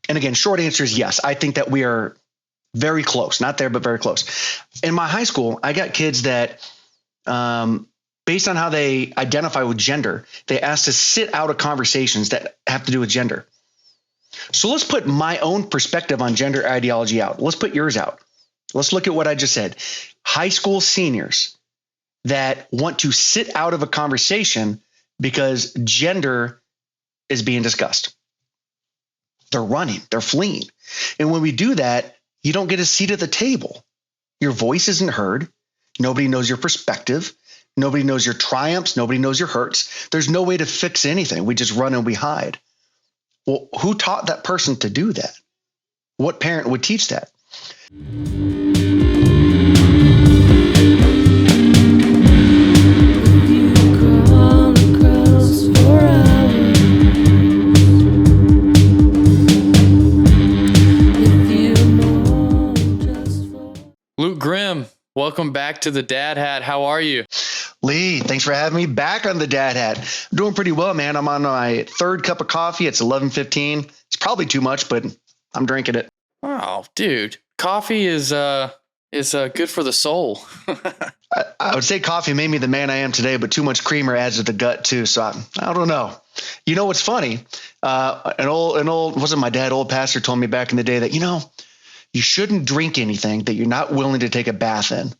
And again, short answer is yes. I think that we are very close, not there, but very close. In my high school, I got kids that, based on how they identify with gender, they asked to sit out of conversations that have to do with gender. So let's put my own perspective on gender ideology out. Let's put yours out. Let's look at what I just said. High school seniors that want to sit out of a conversation because gender is being discussed. They're running, they're fleeing. And when we do that, you don't get a seat at the table. Your voice isn't heard. Nobody knows your perspective. Nobody knows your triumphs. Nobody knows your hurts. There's no way to fix anything. We just run and we hide. Well, who taught that person to do that? What parent would teach that? Luke Grimm, welcome back to the Dad Hat. How are you? Lee, thanks for having me back on the Dad Hat. I'm doing pretty well, man. I'm on my third cup of coffee. It's 11:15. It's probably too much, but I'm drinking it. Oh, dude, coffee is good for the soul. I would say coffee made me the man I am today, but too much creamer adds to the gut too. So I don't know. You know what's funny? An old wasn't my dad, old pastor told me back in the day that, you shouldn't drink anything that you're not willing to take a bath in.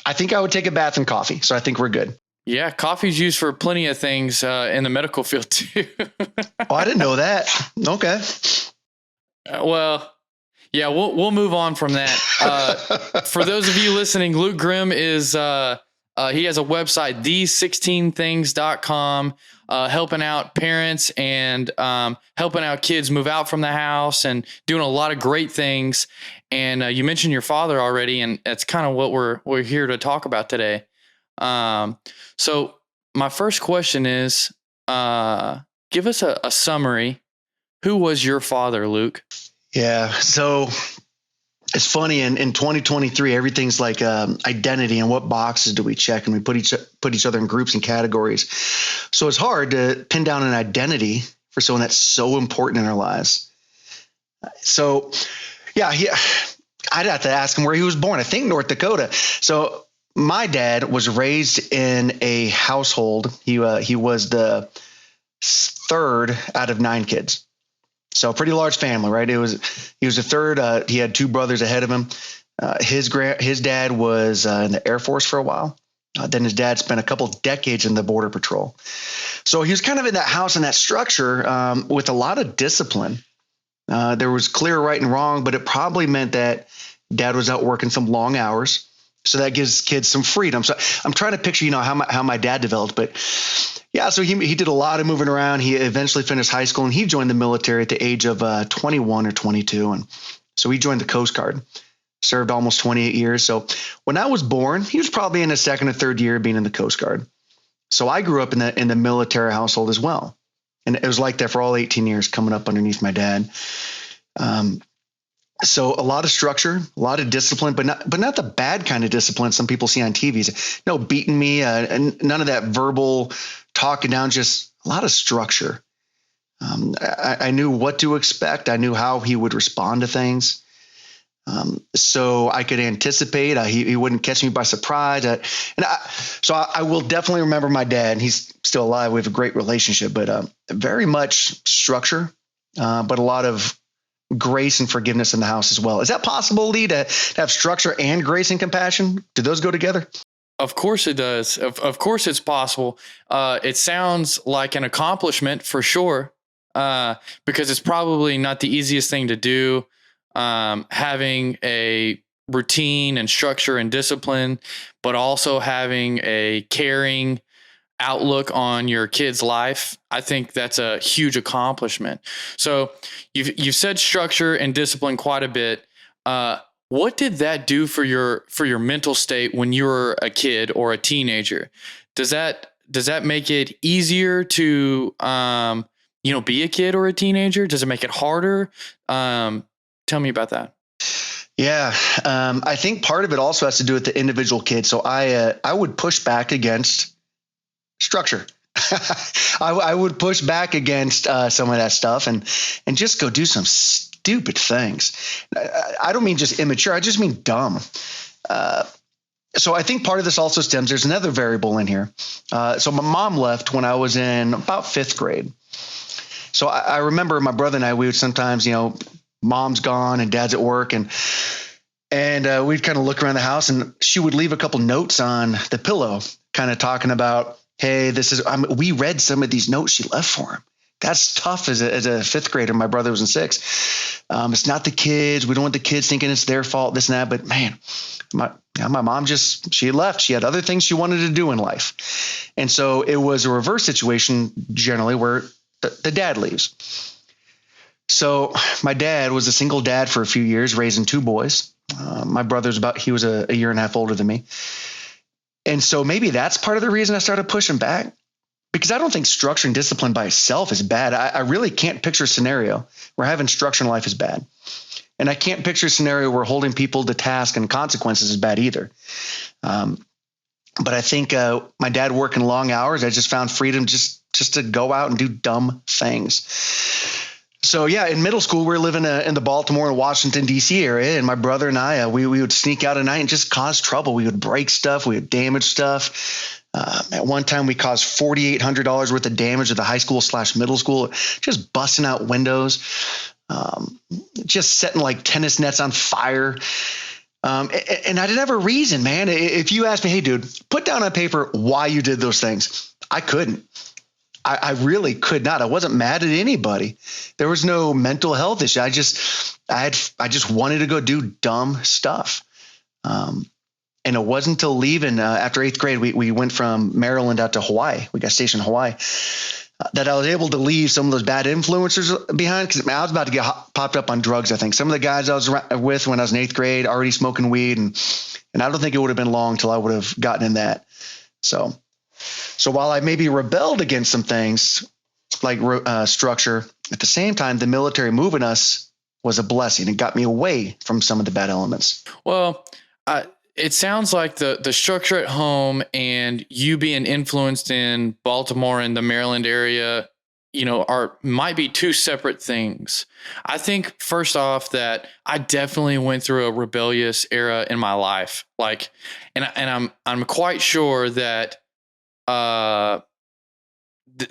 I think I would take a bath in coffee. So I think we're good. Yeah, coffee's used for plenty of things in the medical field too. Oh, I didn't know that. Okay. Well, yeah, we'll move on from that. For those of you listening, Luke Grimm is he has a website, these16things.com, helping out parents and helping out kids move out from the house and doing a lot of great things. And you mentioned your father already, and that's kind of what we're here to talk about today. So my first question is, give us a summary. Who was your father, Luke? Yeah. So it's funny in 2023, everything's like identity and what boxes do we check, and we put each other in groups and categories. So it's hard to pin down an identity for someone that's so important in our lives. So yeah, I'd have to ask him where he was born. I think North Dakota. So my dad was raised in a household. He was the third out of 9 kids. So a pretty large family, right? He was the third. He had 2 brothers ahead of him. His dad was in the Air Force for a while. Then his dad spent a couple decades in the Border Patrol. So he was kind of in that house and that structure with a lot of discipline. There was clear right and wrong, but it probably meant that dad was out working some long hours. So that gives kids some freedom. So I'm trying to picture, how my dad developed, but yeah, so he did a lot of moving around. He eventually finished high school and he joined the military at the age of 21 or 22. And so he joined the Coast Guard, served almost 28 years. So when I was born, he was probably in his second or third year being in the Coast Guard. So I grew up in the military household as well. And it was like that for all 18 years coming up underneath my dad. So a lot of structure, a lot of discipline, but not the bad kind of discipline some people see on TV. No beating me, and none of that verbal talking down, just a lot of structure. I knew what to expect. I knew how he would respond to things. So I could anticipate. He wouldn't catch me by surprise. So I will definitely remember my dad. He's still alive. We have a great relationship, but very much structure, but a lot of grace and forgiveness in the house as well. Is that possible, Lee, to have structure and grace and compassion? Do those go together? Of course it does. Of course it's possible. It sounds like an accomplishment for sure, because it's probably not the easiest thing to do. Having a routine and structure and discipline, but also having a caring outlook on your kid's life. I think that's a huge accomplishment. So you've said structure and discipline quite a bit. What did that do for your mental state when you were a kid or a teenager? Does that make it easier to be a kid or a teenager? Does it make it harder? Tell me about that. Yeah, I think part of it also has to do with the individual kid. So I would push back against structure. I would push back against some of that stuff and just go do some stupid things. I don't mean just immature. I just mean dumb. So I think part of this also stems, there's another variable in here. So my mom left when I was in about 5th grade. So I remember my brother and I, we would sometimes, mom's gone and dad's at work, and we'd kind of look around the house, and she would leave a couple notes on the pillow, kind of talking about, hey, we read some of these notes she left for him. That's tough as a 5th grader. My brother was in 6th. It's not the kids. We don't want the kids thinking it's their fault, this and that. But man, my mom she left. She had other things she wanted to do in life. And so it was a reverse situation generally where the dad leaves. So my dad was a single dad for a few years, raising 2 boys. My brother's he was a year and a half older than me. And so maybe that's part of the reason I started pushing back, because I don't think structure and discipline by itself is bad. I really can't picture a scenario where having structure in life is bad. And I can't picture a scenario where holding people to task and consequences is bad either. But I think my dad working long hours, I just found freedom just to go out and do dumb things. So yeah, in middle school, we were living in the Baltimore and Washington, D.C. area. And my brother and I, we would sneak out at night and just cause trouble. We would break stuff. We would damage stuff. At one time, we caused $4,800 worth of damage at the high school / middle school, just busting out windows, just setting like tennis nets on fire. And I didn't have a reason, man. If you asked me, hey, dude, put down on paper why you did those things, I couldn't. I really could not. I wasn't mad at anybody. There was no mental health issue. I just wanted to go do dumb stuff. And it wasn't until leaving after 8th grade, we went from Maryland out to Hawaii. We got stationed in Hawaii. That I was able to leave some of those bad influencers behind, because I was about to get popped up on drugs. I think some of the guys I was with when I was in 8th grade already smoking weed, and I don't think it would have been long till I would have gotten in that. So while I maybe rebelled against some things like structure, at the same time, the military moving us was a blessing. It got me away from some of the bad elements. Well, it sounds like the structure at home and you being influenced in Baltimore and the Maryland area, might be 2 separate things. I think first off that I definitely went through a rebellious era in my life. And I'm quite sure that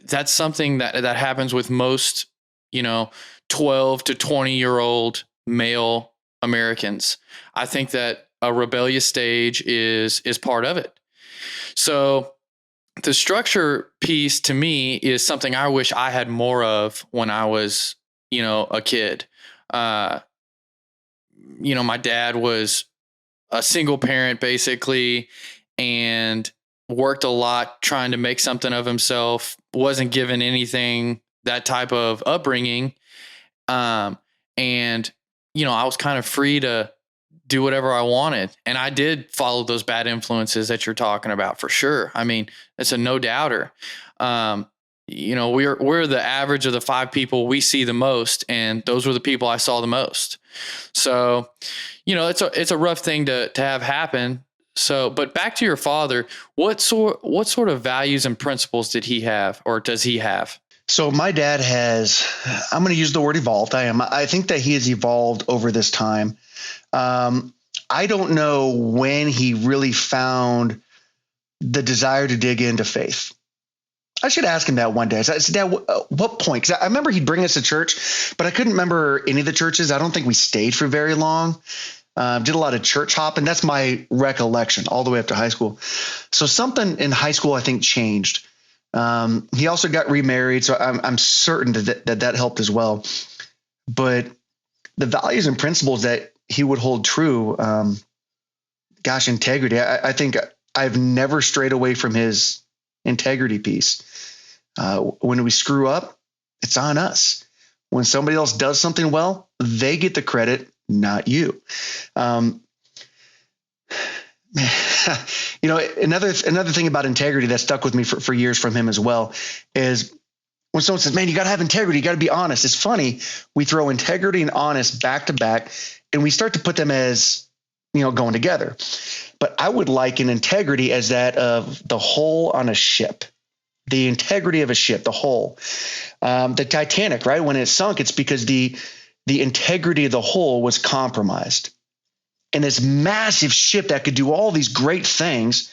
that's something that happens with most, 12 to 20-year-old male Americans. I think that a rebellious stage is part of it. So the structure piece to me is something I wish I had more of when I was, a kid. My dad was a single parent basically, and worked a lot trying to make something of himself, wasn't given anything, that type of upbringing. And, I was kind of free to do whatever I wanted. And I did follow those bad influences that you're talking about for sure. I mean, it's a no doubter. We're the average of the 5 people we see the most, and those were the people I saw the most. So, it's a rough thing to have happen. So, but back to your father, what sort of values and principles did he have, or does he have? So my dad I'm going to use the word evolved. I think that he has evolved over this time. I don't know when he really found the desire to dig into faith. I should ask him that one day. I said, Dad, what point? Because I remember he'd bring us to church, but I couldn't remember any of the churches. I don't think we stayed for very long. Did a lot of church hopping. That's my recollection all the way up to high school. So something in high school, I think, changed. He also got remarried, so I'm certain that helped as well. But the values and principles that he would hold true, integrity. I think I've never strayed away from his integrity piece. When we screw up, it's on us. When somebody else does something well, they get the credit, not you. Another thing about integrity that stuck with me for years from him as well is when someone says, man, you got to have integrity, you got to be honest. It's funny. We throw integrity and honest back to back, and we start to put them as, going together. But I would liken integrity as that of the hull on a ship. the integrity of a ship, the hull. The Titanic, right? When it sunk, it's because the integrity of the hull was compromised. And this massive ship that could do all these great things,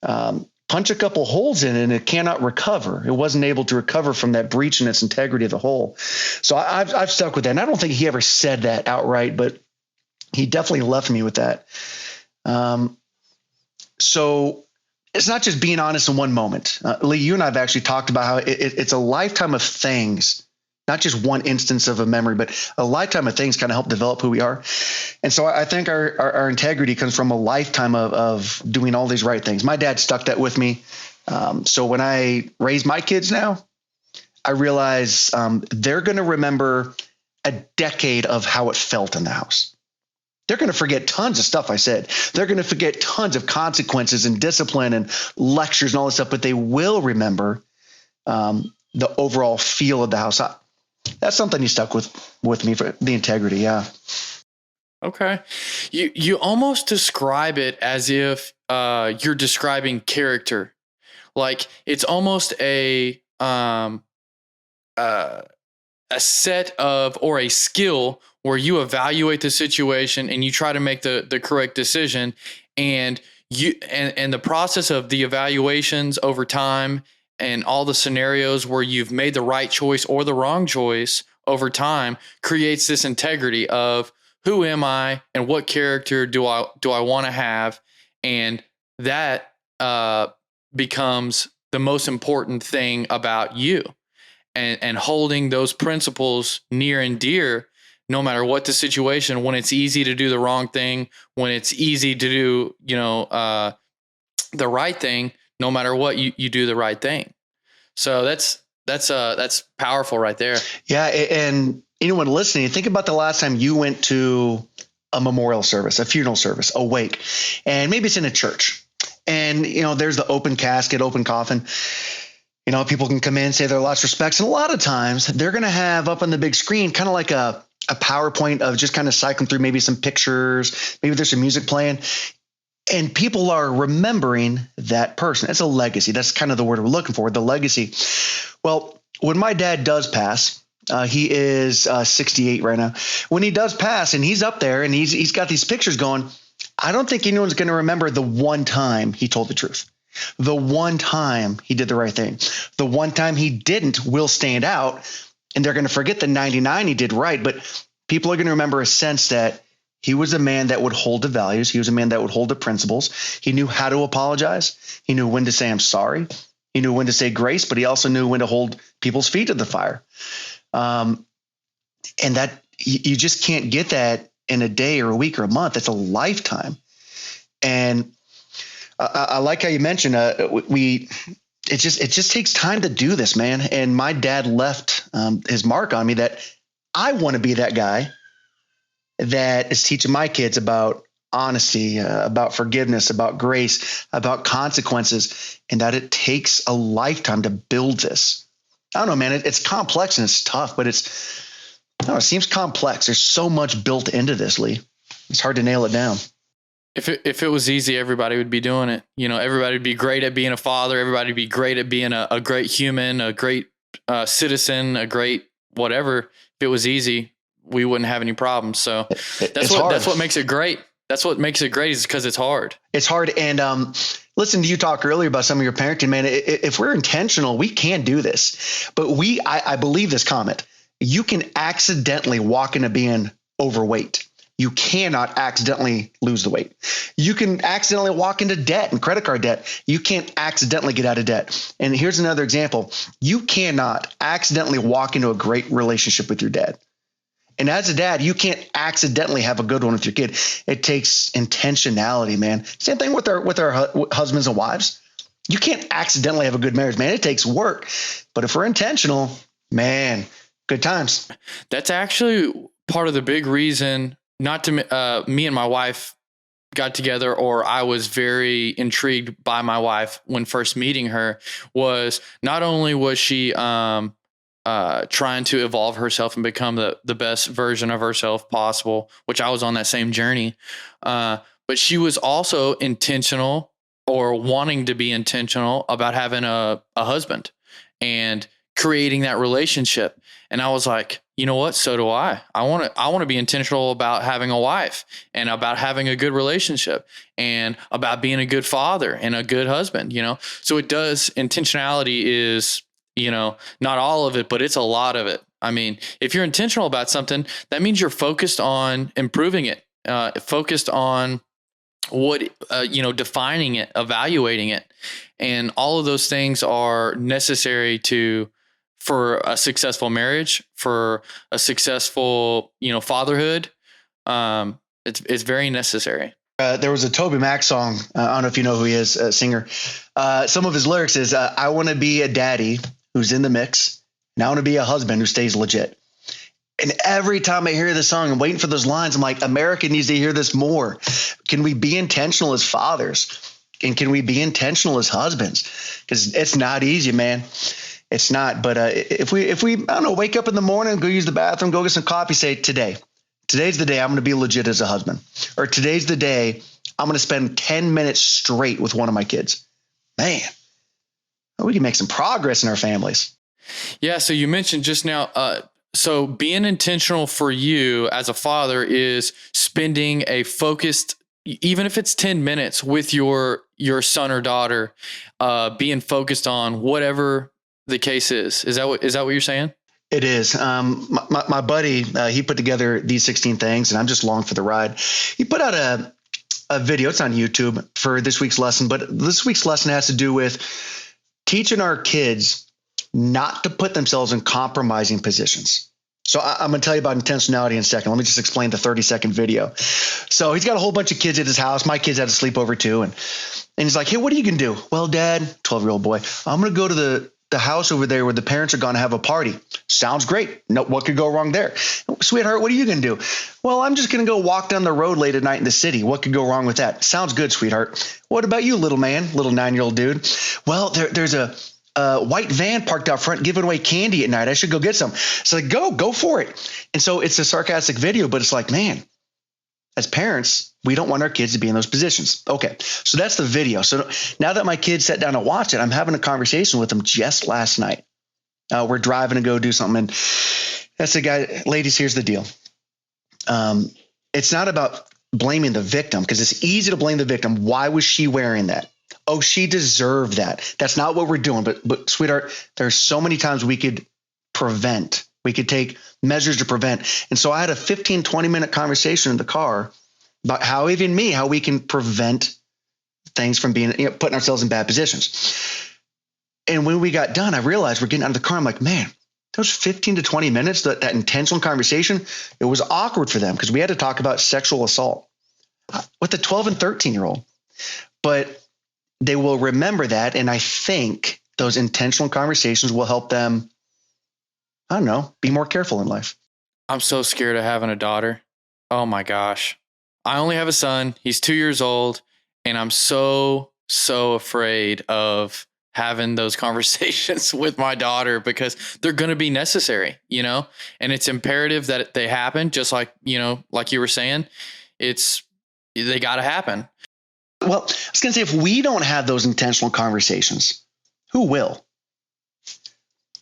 punch a couple holes in it and it cannot recover. It wasn't able to recover from that breach in its integrity of the hull. So I've stuck with that. And I don't think he ever said that outright, but he definitely left me with that. So it's not just being honest in one moment. Lee, you and I have actually talked about how it's a lifetime of things, not just one instance of a memory, but a lifetime of things kind of help develop who we are. And so I think our integrity comes from a lifetime of doing all these right things. My dad stuck that with me. So when I raise my kids now, I realize they're going to remember a decade of how it felt in the house. They're going to forget tons of stuff I said. They're going to forget tons of consequences and discipline and lectures and all this stuff, but they will remember the overall feel of the house. That's something you stuck with me for the integrity. Yeah. Okay. You almost describe it as if you're describing character. Like it's almost a set of, or a skill where you evaluate the situation and you try to make the correct decision, and the process of the evaluations over time and all the scenarios where you've made the right choice or the wrong choice over time creates this integrity of who am I and what character do I want to have, and that becomes the most important thing about you. And holding those principles near and dear, no matter what the situation, when it's easy to do the wrong thing, when it's easy to do, the right thing, no matter what, you do the right thing. So that's powerful right there. Yeah. And anyone listening, think about the last time you went to a memorial service, a funeral service, a wake, and maybe it's in a church, and, there's the open casket, open coffin. People can come in, say their last respects. And a lot of times they're going to have up on the big screen, kind of like a PowerPoint of just kind of cycling through maybe some pictures, maybe there's some music playing, and people are remembering that person. It's a legacy. That's kind of the word we're looking for, the legacy. Well, when my dad does pass, he is 68 right now. When he does pass and he's up there and he's got these pictures going, I don't think anyone's going to remember the one time he told the truth. The one time he did the right thing. The one time he didn't will stand out, and they're going to forget the 99 he did right. But people are going to remember a sense that he was a man that would hold the values. He was a man that would hold the principles. He knew how to apologize. He knew when to say, I'm sorry. He knew when to say grace, but he also knew when to hold people's feet to the fire. And that you just can't get that in a day or a week or a month. It's a lifetime. And I like how you mentioned it just takes time to do this, man. And my dad left his mark on me that I want to be that guy that is teaching my kids about honesty, about forgiveness, about grace, about consequences, and that it takes a lifetime to build this. I don't know, man. It's complex and it's tough, but it seems complex. There's so much built into this, Lee. It's hard to nail it down. If it was easy, everybody would be doing it. Everybody would be great at being a father. Everybody would be great at being a great human, a great citizen, a great whatever. If it was easy, we wouldn't have any problems. So that's what makes it great. That's what makes it great, is because it's hard. It's hard. And listen to you talk earlier about some of your parenting, man. If we're intentional, we can do this. But I believe this comment. You can accidentally walk into being overweight. You cannot accidentally lose the weight. You can accidentally walk into debt and credit card debt. You can't accidentally get out of debt. And here's another example. You cannot accidentally walk into a great relationship with your dad. And as a dad, you can't accidentally have a good one with your kid. It takes intentionality, man. Same thing with our husbands and wives. You can't accidentally have a good marriage, man. It takes work. But if we're intentional, man, good times. That's actually part of the big reason me and my wife got together, or I was very intrigued by my wife when first meeting her, was not only was she trying to evolve herself and become the best version of herself possible, which I was on that same journey, but she was also intentional or wanting to be intentional about having a husband and creating that relationship. And I was like, you know what? So do I. I want to be intentional about having a wife and about having a good relationship and about being a good father and a good husband, So it does, intentionality is, not all of it, but it's a lot of it. I mean, if you're intentional about something, that means you're focused on improving it, focused on what, defining it, evaluating it. And all of those things are necessary for a successful marriage, for a successful, fatherhood. It's very necessary. There was a Toby Mac song. I don't know if you know who he is, a singer. Some of his lyrics is, I want to be a daddy who's in the mix, and I want to be a husband who stays legit. And every time I hear this song, I'm waiting for those lines. I'm like, America needs to hear this more. Can we be intentional as fathers? And can we be intentional as husbands? Because it's not easy, man. It's not. But if we, I don't know, wake up in the morning, go use the bathroom, go get some coffee, say, today's the day I'm going to be legit as a husband. Or today's the day I'm going to spend 10 minutes straight with one of my kids. Man, we can make some progress in our families. Yeah. So you mentioned just now, so being intentional for you as a father is spending a focused, even if it's 10 minutes with your son or daughter, being focused on whatever the case is. Is that what you're saying? It is. My buddy, he put together these 16 things, and I'm just along for the ride. He put out a video. It's on YouTube for this week's lesson, but this week's lesson has to do with teaching our kids not to put themselves in compromising positions. So I'm going to tell you about intentionality in a second. Let me just explain the 30-second video. So he's got a whole bunch of kids at his house. My kids had to sleep over too. And he's like, hey, what are you going to do? Well, Dad, 12-year-old boy, I'm going to go to the house over there where the parents are going to have a party. Sounds great. No, what could go wrong there? Sweetheart, what are you going to do? Well, I'm just going to go walk down the road late at night in the city. What could go wrong with that? Sounds good, sweetheart. What about you, little man, little 9-year-old dude? Well, there's a white van parked out front giving away candy at night. I should go get some. So like, go for it. And so it's a sarcastic video, but it's like, man, as parents, we don't want our kids to be in those positions. Okay. So that's the video. So now that my kids sat down to watch it, I'm having a conversation with them just last night. We're driving to go do something. And that's the guy, ladies, here's the deal. It's not about blaming the victim, because it's easy to blame the victim. Why was she wearing that? Oh, she deserved that. That's not what we're doing. But sweetheart, there's so many times we could prevent. We could take measures to prevent. And so I had a 15, 20-minute conversation in the car about how we can prevent things from being, putting ourselves in bad positions. And when we got done, I realized we're getting out of the car. I'm like, man, those 15 to 20 minutes, that intentional conversation, it was awkward for them because we had to talk about sexual assault with a 12 and 13-year-old. But they will remember that. And I think those intentional conversations will help them, I don't know, be more careful in life. I'm so scared of having a daughter. Oh my gosh. I only have a son. He's 2 years old. And I'm so afraid of having those conversations with my daughter because they're going to be necessary, and it's imperative that they happen. Just like, like you were saying, they got to happen. Well, I was going to say, if we don't have those intentional conversations, who will?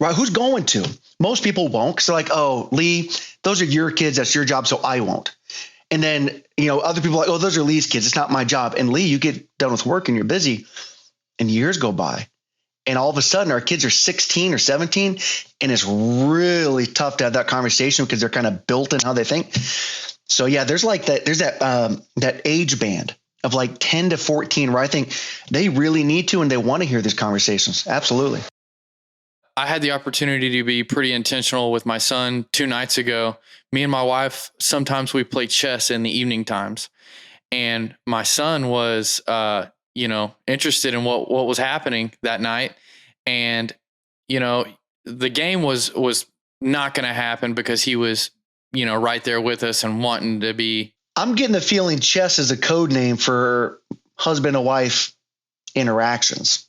Right? Who's going to? Most people won't, because they're like, oh, Lee, those are your kids. That's your job. So I won't. And then, other people are like, oh, those are Lee's kids. It's not my job. And Lee, you get done with work and you're busy and years go by. And all of a sudden our kids are 16 or 17. And it's really tough to have that conversation because they're kind of built in how they think. So yeah, there's that age band of like 10 to 14 where I think they really need to, and they want to hear these conversations. Absolutely. I had the opportunity to be pretty intentional with my son 2 nights ago. Me and my wife, sometimes we play chess in the evening times, and my son was, interested in what was happening that night. And, the game was not going to happen because he was, right there with us and wanting to be. I'm getting the feeling chess is a code name for husband and wife interactions.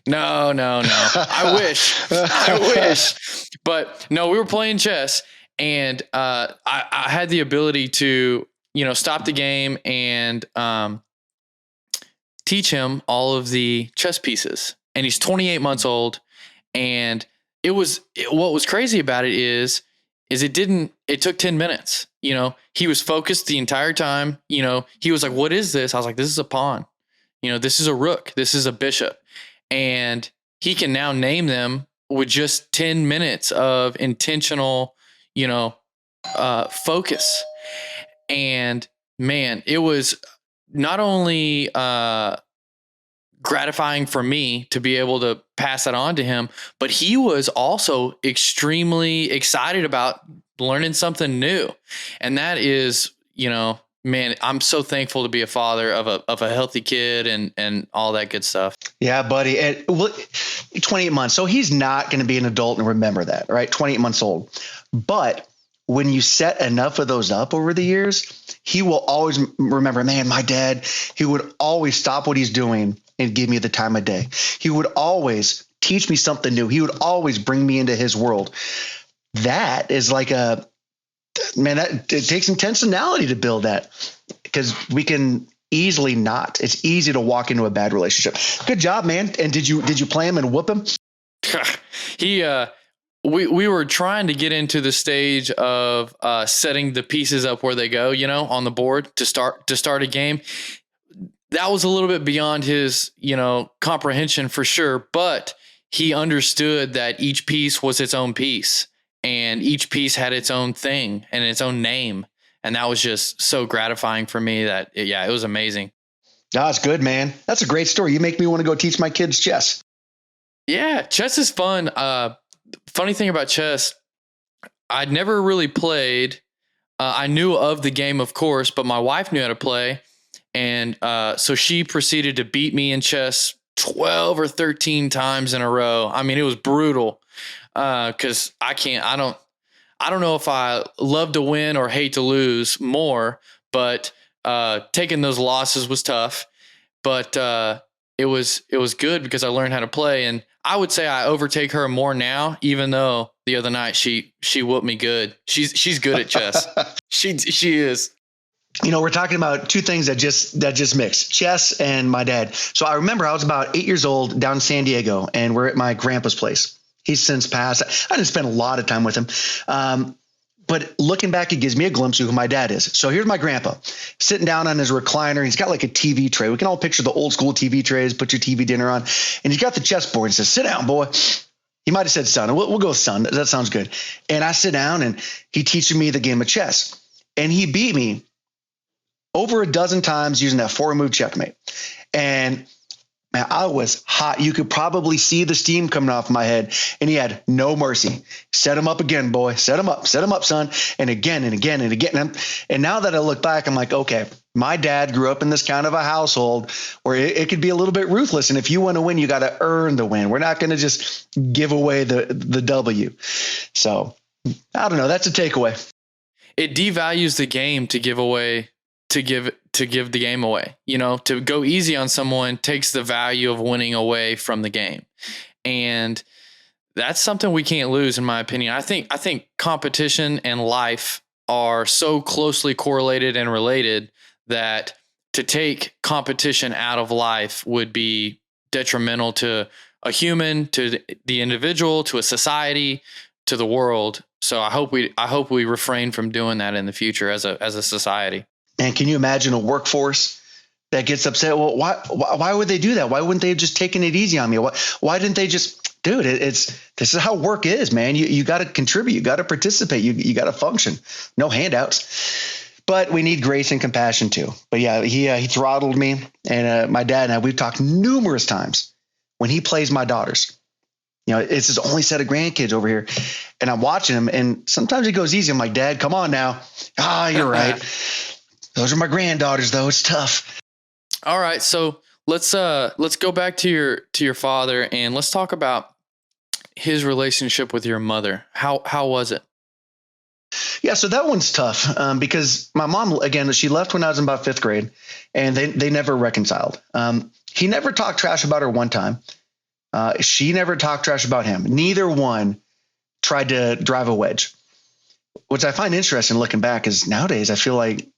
No. I wish. But no, we were playing chess, and I had the ability to, stop the game and teach him all of the chess pieces. And he's 28 months old. And what was crazy about it is it took 10 minutes. He was focused the entire time. He was like, what is this? I was like, this is a pawn. This is a rook. This is a bishop. And he can now name them with just 10 minutes of intentional, focus. And man, it was not only gratifying for me to be able to pass that on to him, but he was also extremely excited about learning something new. And that is, man, I'm so thankful to be a father of a healthy kid and all that good stuff. Yeah, buddy. And 28 months. So he's not going to be an adult and remember that, right? 28 months old. But when you set enough of those up over the years, he will always remember, man, my dad, he would always stop what he's doing and give me the time of day. He would always teach me something new. He would always bring me into his world. That is like it takes intentionality to build that, because we can easily not. It's easy to walk into a bad relationship. Good job, man. And did you play him and whoop him? We were trying to get into the stage of setting the pieces up where they go, on the board to start a game. That was a little bit beyond his, comprehension for sure, but he understood that each piece was its own piece and each piece had its own thing and its own name. And that was just so gratifying for me that, it was amazing. That's good, man. That's a great story. You make me want to go teach my kids chess. Yeah, chess is fun. Funny thing about chess, I'd never really played. I knew of the game, of course, but my wife knew how to play. And so she proceeded to beat me in chess 12 or 13 times in a row. I mean, it was brutal because I don't know if I love to win or hate to lose more, but taking those losses was tough. But it was good because I learned how to play. And I would say I overtake her more now, even though the other night she whooped me good. She's good at chess. She is. We're talking about two things that just mixed, chess and my dad. So I remember I was about 8 years old down in San Diego, and we're at my grandpa's place. He's since passed. I didn't spend a lot of time with him. But looking back, it gives me a glimpse of who my dad is. So here's my grandpa sitting down on his recliner. He's got like a TV tray. We can all picture the old school TV trays, put your TV dinner on. And he's got the chessboard and says, sit down, boy. He might have said son. We'll go with son. That sounds good. And I sit down and he teaches me the game of chess. And he beat me over a dozen times using that 4-move checkmate. And man, I was hot. You could probably see the steam coming off my head, and he had no mercy. Set him up again, boy. Set him up, son. And again and again and again. And now that I look back, I'm like, okay, my dad grew up in this kind of a household where it could be a little bit ruthless. And if you want to win, you got to earn the win. We're not going to just give away the W. So I don't know. That's a takeaway. It devalues the game to give the game away. To go easy on someone takes the value of winning away from the game. And that's something we can't lose, in my opinion. I think competition and life are so closely correlated and related that to take competition out of life would be detrimental to a human, to the individual, to a society, to the world. So I hope we refrain from doing that in the future as a society. And can you imagine a workforce that gets upset? Well, why would they do that? Why wouldn't they have just taken it easy on me? Why didn't they just do it? This is how work is, man. You got to contribute. You got to participate. You got to function. No handouts. But we need grace and compassion too. But yeah, he throttled me. And my dad and I, we've talked numerous times when he plays my daughters. It's his only set of grandkids over here. And I'm watching him. And sometimes he goes easy. I'm like, Dad, come on now. You're right. Those are my granddaughters, though. It's tough. All right, so let's go back to your father and let's talk about his relationship with your mother. How was it? Yeah, so that one's tough because my mom, again, she left when I was in about 5th grade, and they never reconciled. He never talked trash about her one time. She never talked trash about him. Neither one tried to drive a wedge, which I find interesting looking back. Is nowadays I feel like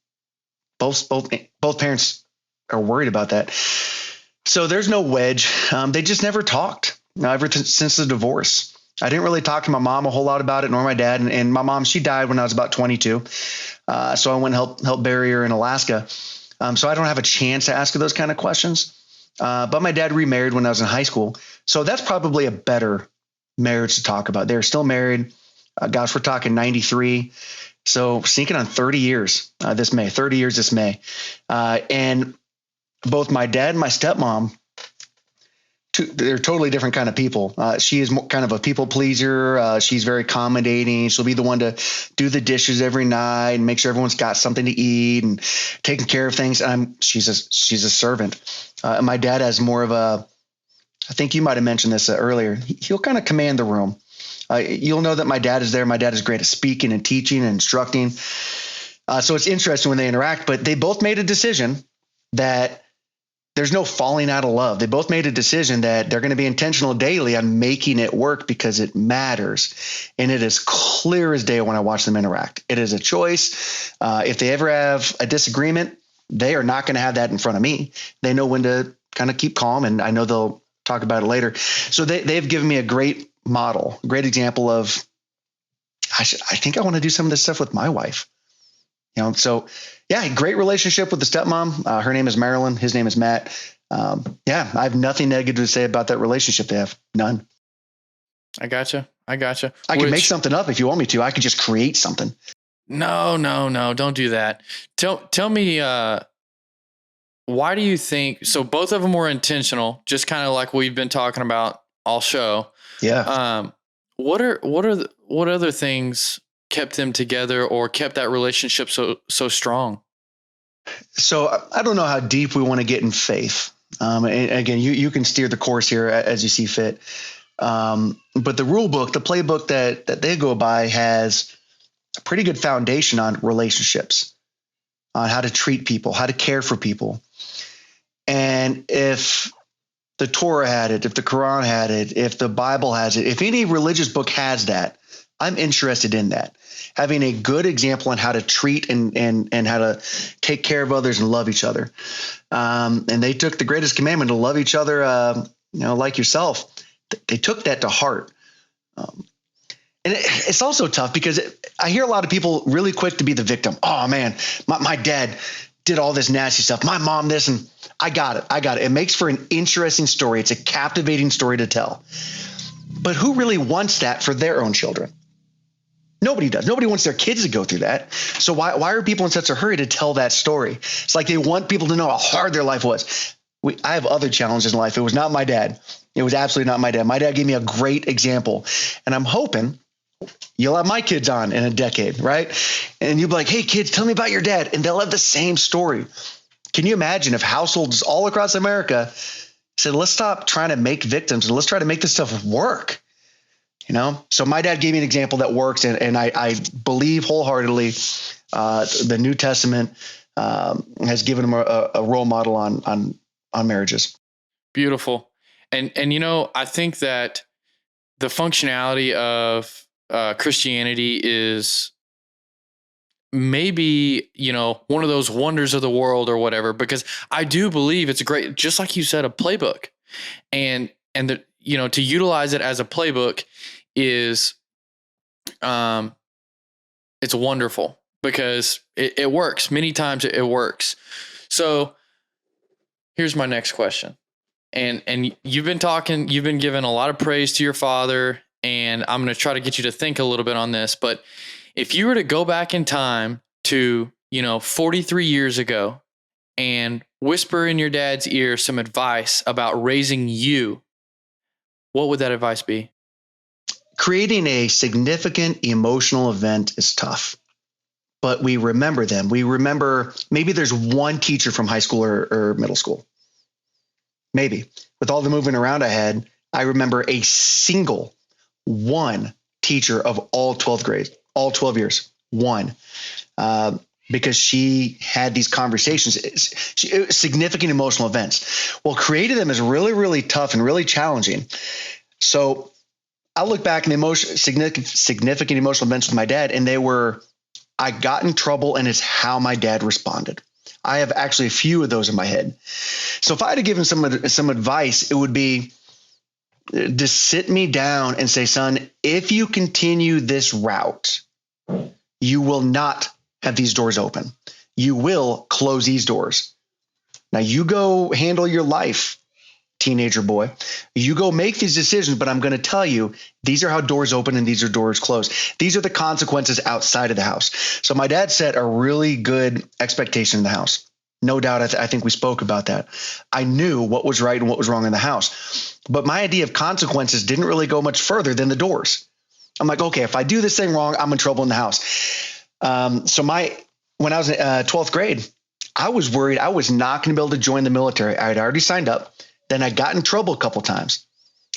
both parents are worried about that. So there's no wedge. They just never talked since the divorce. I didn't really talk to my mom a whole lot about it, nor my dad. And my mom, she died when I was about 22. So I went and help bury her in Alaska. So I don't have a chance to ask her those kind of questions. But my dad remarried when I was in high school. So that's probably a better marriage to talk about. They're still married. Gosh, we're talking 93. So sneaking on 30 years this May, 30 years this May. And both my dad and my stepmom, they're totally different kind of people. She is kind of a people pleaser. She's very accommodating. She'll be the one to do the dishes every night and make sure everyone's got something to eat and taking care of things. She's a servant. And my dad has more of I think you might have mentioned this earlier. He'll kind of command the room. You'll know that my dad is there. My dad is great at speaking and teaching and instructing. So it's interesting when they interact, but they both made a decision that there's no falling out of love. They both made a decision that they're going to be intentional daily on making it work because it matters. And it is clear as day when I watch them interact. It is a choice. If they ever have a disagreement, they are not going to have that in front of me. They know when to kind of keep calm, and I know they'll talk about it later. So they've given me a great model, great example of, I think I want to do some of this stuff with my wife. So yeah, great relationship with the stepmom. Her name is Marilyn. His name is Matt. I have nothing negative to say about that relationship they have. None. I gotcha. I can make something up if you want me to. I could just create something. No, don't do that. Tell me, why do you think, so both of them were intentional, just kind of like we've been talking about all show. Yeah. What other things kept them together or kept that relationship so strong? So I don't know how deep we want to get in faith. And again, you can steer the course here as you see fit. But the rule book, the playbook that they go by has a pretty good foundation on relationships, on how to treat people, how to care for people. And if the Torah had it, if the Quran had it, if the Bible has it, if any religious book has that, I'm interested in that. Having a good example on how to treat and how to take care of others and love each other. And they took the greatest commandment to love each other, like yourself. They took that to heart. And it's also tough because I hear a lot of people really quick to be the victim. Oh man, my dad did all this nasty stuff. My mom this, and I got it. It makes for an interesting story. It's a captivating story to tell. But who really wants that for their own children? Nobody does. Nobody wants their kids to go through that. So why are people in such a hurry to tell that story? It's like they want people to know how hard their life was. I have other challenges in life. It was not my dad. It was absolutely not my dad. My dad gave me a great example. And I'm hoping you'll have my kids on in a decade, right? And you'll be like, hey, kids, tell me about your dad. And they'll have the same story. Can you imagine if households all across America said, let's stop trying to make victims and let's try to make this stuff work? So my dad gave me an example that works. And I believe wholeheartedly the New Testament has given him a role model on marriages. Beautiful. And I think that the functionality of Christianity is maybe, one of those wonders of the world or whatever, because I do believe it's a great, just like you said, a playbook, and to utilize it as a playbook is, it's wonderful because it works many times. It works. So here's my next question. And you've been giving a lot of praise to your father, and I'm going to try to get you to think a little bit on this. But if you were to go back in time to, 43 years ago and whisper in your dad's ear some advice about raising you, what would that advice be? Creating a significant emotional event is tough, but we remember them. We remember maybe there's one teacher from high school or middle school. Maybe with all the moving around I had, I remember a single one teacher of all 12 grades, all 12 years, one, because she had these conversations, significant emotional events. Well, creating them is really, really tough and really challenging. So I look back in the significant emotional events with my dad, and I got in trouble, and it's how my dad responded. I have actually a few of those in my head. So if I had to give him some advice, it would be to sit me down and say, son, if you continue this route, you will not have these doors open. You will close these doors. Now you go handle your life, teenager boy. You go make these decisions, but I'm going to tell you, these are how doors open and these are doors close. These are the consequences outside of the house. So my dad set a really good expectation in the house. No doubt. I think we spoke about that. I knew what was right and what was wrong in the house, but my idea of consequences didn't really go much further than the doors. I'm like, okay, if I do this thing wrong, I'm in trouble in the house. When I was in 12th grade, I was worried I was not going to be able to join the military. I had already signed up. Then I got in trouble a couple times.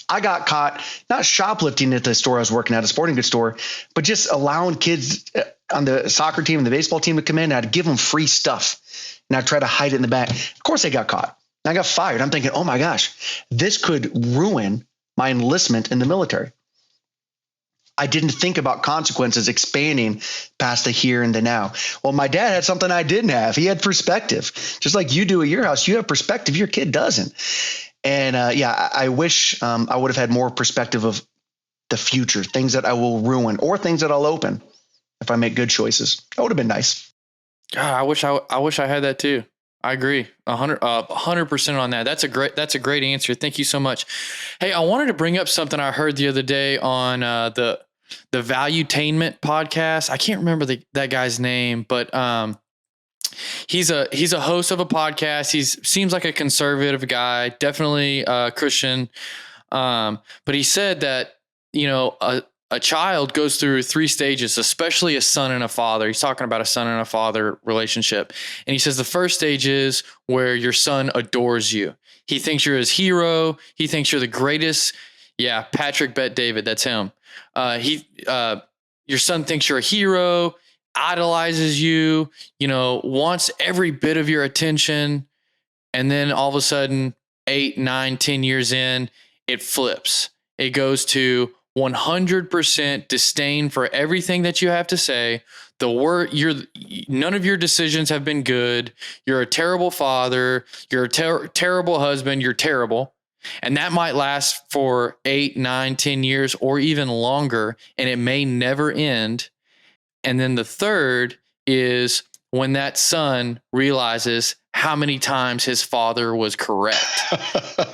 I got caught not shoplifting at the store I was working at, a sporting goods store, but just allowing kids on the soccer team and the baseball team to come in. I'd give them free stuff, and I'd try to hide it in the back. Of course, I got caught. I got fired. I'm thinking, oh my gosh, this could ruin my enlistment in the military. I didn't think about consequences expanding past the here and the now. Well, my dad had something I didn't have. He had perspective. Just like you do at your house, you have perspective. Your kid doesn't. And I wish I would have had more perspective of the future, things that I will ruin or things that I'll open if I make good choices. That would have been nice. God, I wish I had that too. I agree 100% on that. That's a great answer. Thank you so much. Hey, I wanted to bring up something I heard the other day on the Valuetainment podcast. I can't remember that guy's name, but he's a host of a podcast. Seems like a conservative guy, definitely Christian. But he said that, a child goes through 3 stages, especially a son and a father. He's talking about a son and a father relationship. And he says the first stage is where your son adores you. He thinks you're his hero. He thinks you're the greatest. Yeah, Patrick Bet David, that's him. Your son thinks you're a hero, idolizes you, wants every bit of your attention. And then all of a sudden, 8, 9, 10 years in, it flips. It goes to 100% disdain for everything that you have to say. None of your decisions have been good. You're a terrible father. You're a terrible husband. You're terrible. And that might last for 8, 9, 10 years or even longer, and it may never end. And then the third is when that son realizes how many times his father was correct,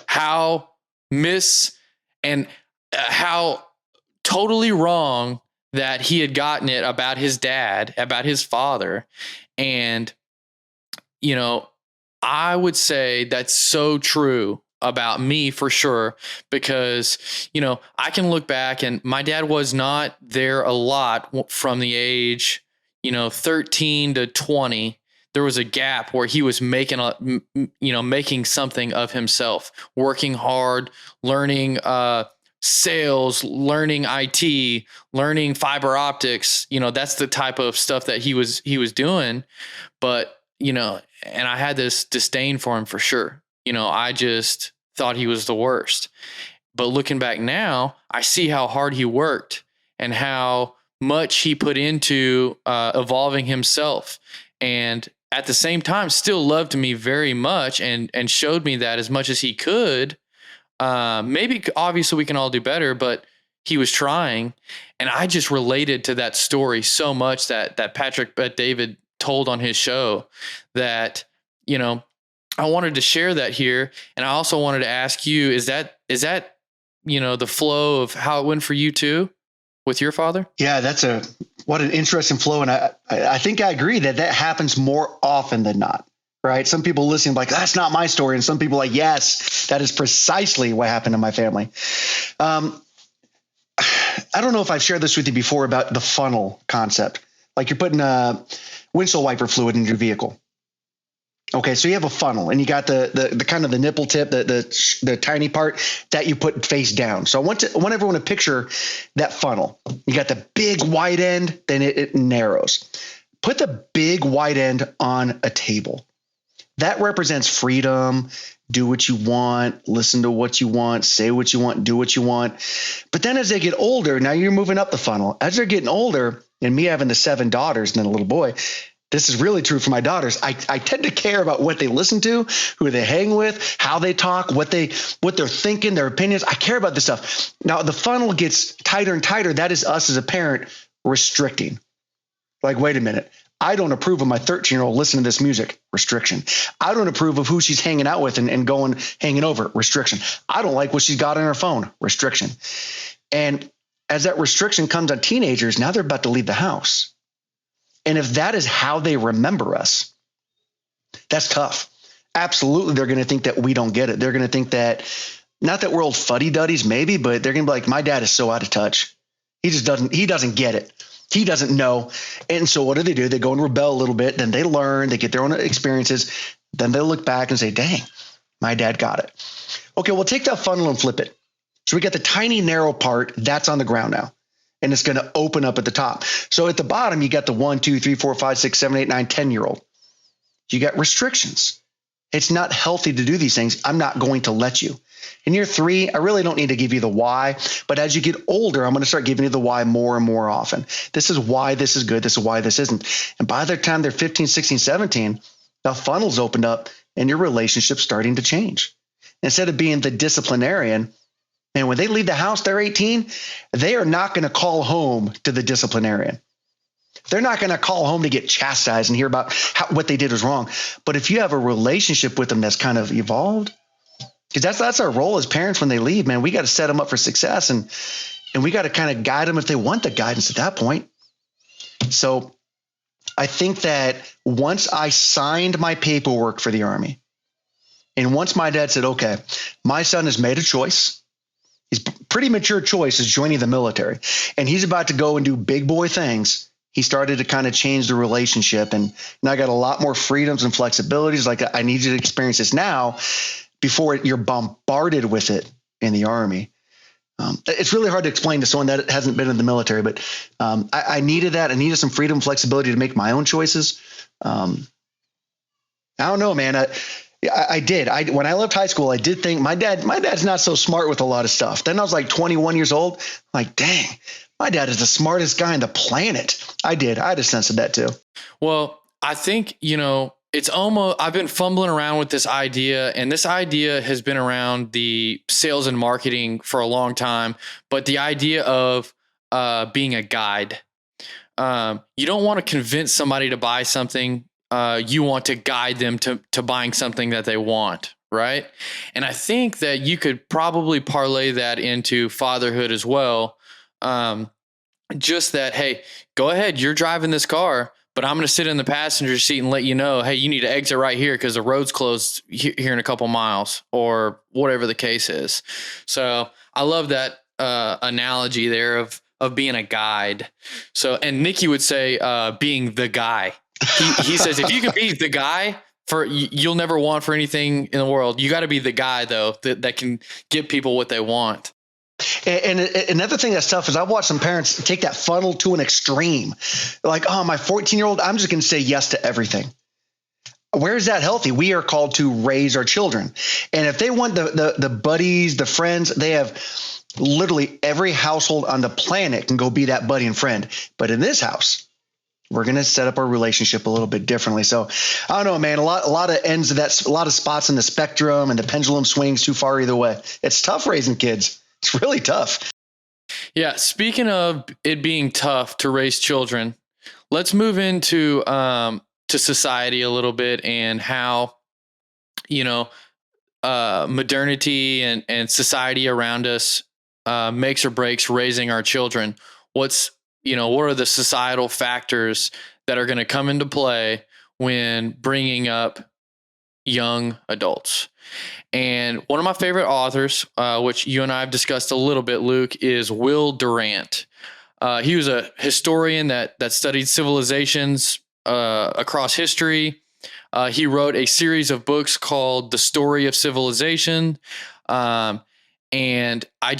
how totally wrong that he had gotten it about his dad, about his father. And, I would say that's so true about me for sure, because, I can look back and my dad was not there a lot from the age, 13 to 20. There was a gap where he was making something of himself, working hard, learning, sales, learning IT, learning fiber optics. That's the type of stuff that he was doing. But, and I had this disdain for him for sure. I just thought he was the worst. But looking back now, I see how hard he worked and how much he put into evolving himself. And at the same time, still loved me very much and showed me that as much as he could. Maybe obviously we can all do better, but he was trying. And I just related to that story so much that Patrick Bet David told on his show that, I wanted to share that here. And I also wanted to ask you, is that, the flow of how it went for you too with your father? Yeah, what an interesting flow. And I think I agree that happens more often than not. Right. Some people listening like, that's not my story. And some people like, yes, that is precisely what happened in my family. I don't know if I've shared this with you before about the funnel concept. Like you're putting windshield wiper fluid in your vehicle. Okay. So you have a funnel and you got the kind of the nipple tip, the tiny part that you put face down. So I want everyone to picture that funnel. You got the big wide end, then it narrows. Put the big wide end on a table. That represents freedom. Do what you want, listen to what you want, say what you want, do what you want. But then as they get older, now you're moving up the funnel. As they're getting older, and me having the 7 daughters and then a little boy, This is really true for my daughters. I tend to care about what they listen to, who they hang with, how they talk, what they're thinking, their opinions. I care about this stuff. Now the funnel gets tighter and tighter. That is us as a parent restricting. Like, wait a minute. I don't approve of my 13-year-old listening to this music. Restriction. I don't approve of who she's hanging out with and hanging over. Restriction. I don't like what she's got on her phone. Restriction. And as that restriction comes on teenagers, now they're about to leave the house. And if that is how they remember us, that's tough. Absolutely, they're going to think that we don't get it. They're going to think that, not that we're old fuddy-duddies maybe, but they're going to be like, my dad is so out of touch. He doesn't get it. He doesn't know. And so what do? They go and rebel a little bit. Then they learn, they get their own experiences. Then they look back and say, dang, my dad got it. Okay, well, take that funnel and flip it. So we got the tiny narrow part that's on the ground now. And it's going to open up at the top. So at the bottom, you got the 1, 2, 3, 4, 5, 6, 7, 8, 9, 10-year-old. You got restrictions. It's not healthy to do these things. I'm not going to let you. In year 3, I really don't need to give you the why. But as you get older, I'm going to start giving you the why more and more often. This is why this is good. This is why this isn't. And by the time they're 15, 16, 17, the funnel's opened up and your relationship's starting to change. Instead of being the disciplinarian, and when they leave the house, they're 18, they are not going to call home to the disciplinarian. They're not going to call home to get chastised and hear about what they did was wrong. But if you have a relationship with them that's kind of evolved, because that's our role as parents when they leave, man, we got to set them up for success and we got to kind of guide them if they want the guidance at that point. So I think that once I signed my paperwork for the Army, and once my dad said, okay, my son has made a choice. His pretty mature choice is joining the military, and he's about to go and do big boy things. He started to kind of change the relationship, and I got a lot more freedoms and flexibilities. Like, I need you to experience this now before you're bombarded with it in the Army. It's really hard to explain to someone that hasn't been in the military, but I needed that. I needed some freedom and flexibility to make my own choices. I don't know, man. I did. When I left high school, I did think my dad's not so smart with a lot of stuff. Then I was like 21 years old. I'm like, dang, my dad is the smartest guy on the planet. I had a sense of that too. Well, I think, it's almost, I've been fumbling around with this idea, and this idea has been around the sales and marketing for a long time, but the idea of being a guide. You don't want to convince somebody to buy something. You want to guide them to buying something that they want, right? And I think that you could probably parlay that into fatherhood as well. Just that, hey, go ahead, you're driving this car, but I'm going to sit in the passenger seat and let you know, hey, you need to exit right here because the road's closed here in a couple miles, or whatever the case is. So I love that analogy there of being a guide. So, and Nikki would say being the guy. He says, if you can be the guy, you'll never want for anything in the world. You got to be the guy, though, that can give people what they want. And another thing that's tough is I've watched some parents take that funnel to an extreme. Like, oh, my 14-year-old, I'm just going to say yes to everything. Where is that healthy? We are called to raise our children. And if they want the buddies, the friends, they have literally every household on the planet can go be that buddy and friend. But in this house, we're going to set up our relationship a little bit differently. So I don't know, man, a lot of ends of that, a lot of spots in the spectrum, and the pendulum swings too far either way. It's tough raising kids. It's really tough. Yeah. Speaking of it being tough to raise children, let's move into to society a little bit, and how, modernity and society around us makes or breaks raising our children. What are the societal factors that are going to come into play when bringing up young adults? And one of my favorite authors, which you and I have discussed a little bit, Luke, is Will Durant. He was a historian that studied civilizations across history. He wrote a series of books called The Story of Civilization. And I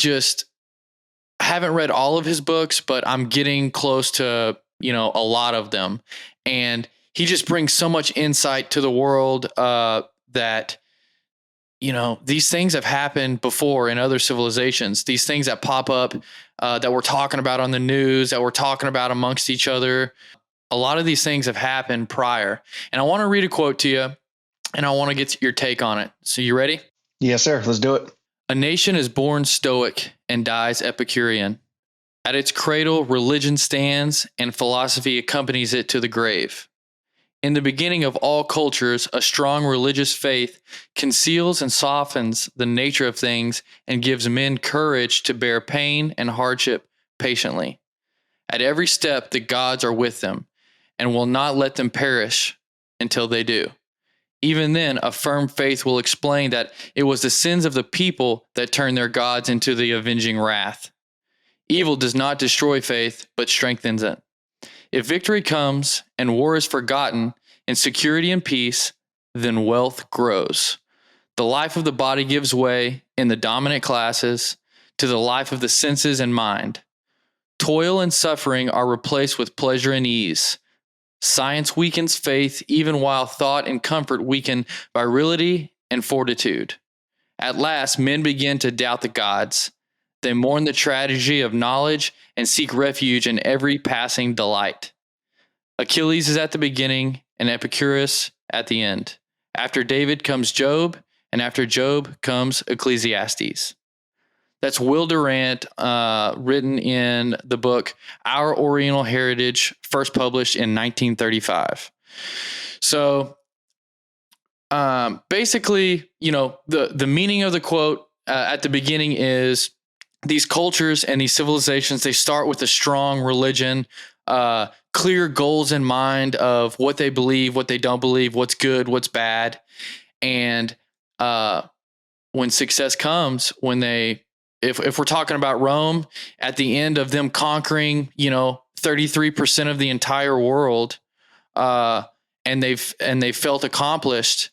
haven't read all of his books, but I'm getting close to, a lot of them. And he just brings so much insight to the world that, these things have happened before in other civilizations. These things that pop up that we're talking about on the news, that we're talking about amongst each other. a lot of these things have happened prior. And I want to read a quote to you, and I want to get your take on it. So you ready? Yes, sir. Let's do it. A nation is born Stoic and dies Epicurean. At its cradle, religion stands, and philosophy accompanies it to the grave. In the beginning of all cultures, a strong religious faith conceals and softens the nature of things and gives men courage to bear pain and hardship patiently. At every step, the gods are with them and will not let them perish until they do. Even then, a firm faith will explain that it was the sins of the people that turned their gods into the avenging wrath. Evil does not destroy faith, but strengthens it. If victory comes and war is forgotten and security and peace, then wealth grows. The life of the body gives way in the dominant classes to the life of the senses and mind. Toil and suffering are replaced with pleasure and ease. Science weakens faith even while thought and comfort weaken virility and fortitude. At last, men begin to doubt the gods. They mourn the tragedy of knowledge and seek refuge in every passing delight. Achilles is at the beginning and Epicurus at the end. After David comes Job, and after Job comes Ecclesiastes. That's Will Durant, written in the book Our Oriental Heritage, first published in 1935. So basically, the meaning of the quote at the beginning is these cultures and these civilizations, they start with a strong religion, clear goals in mind of what they believe, what they don't believe, what's good, what's bad. And when success comes, if we're talking about Rome, at the end of them conquering, 33% of the entire world, and they've felt accomplished,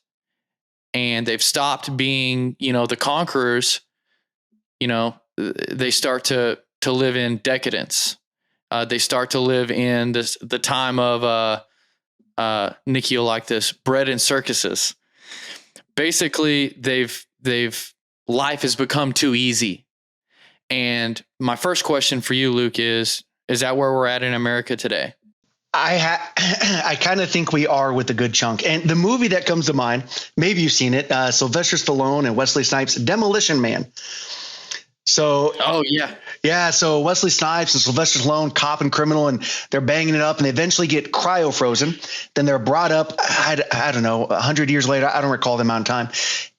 and they've stopped being, the conquerors, they start to live in decadence. They start to live in the time of Nikki, you'll like this, bread and circuses. Basically, life has become too easy. And my first question for you, Luke, is that where we're at in America today? I kind of think we are with a good chunk. And the movie that comes to mind, maybe you've seen it, Sylvester Stallone and Wesley Snipes, Demolition Man. So, so Wesley Snipes and Sylvester Stallone, cop and criminal, and they're banging it up, and they eventually get cryo frozen. Then they're brought up, I don't know, 100 years later, I don't recall the amount of time,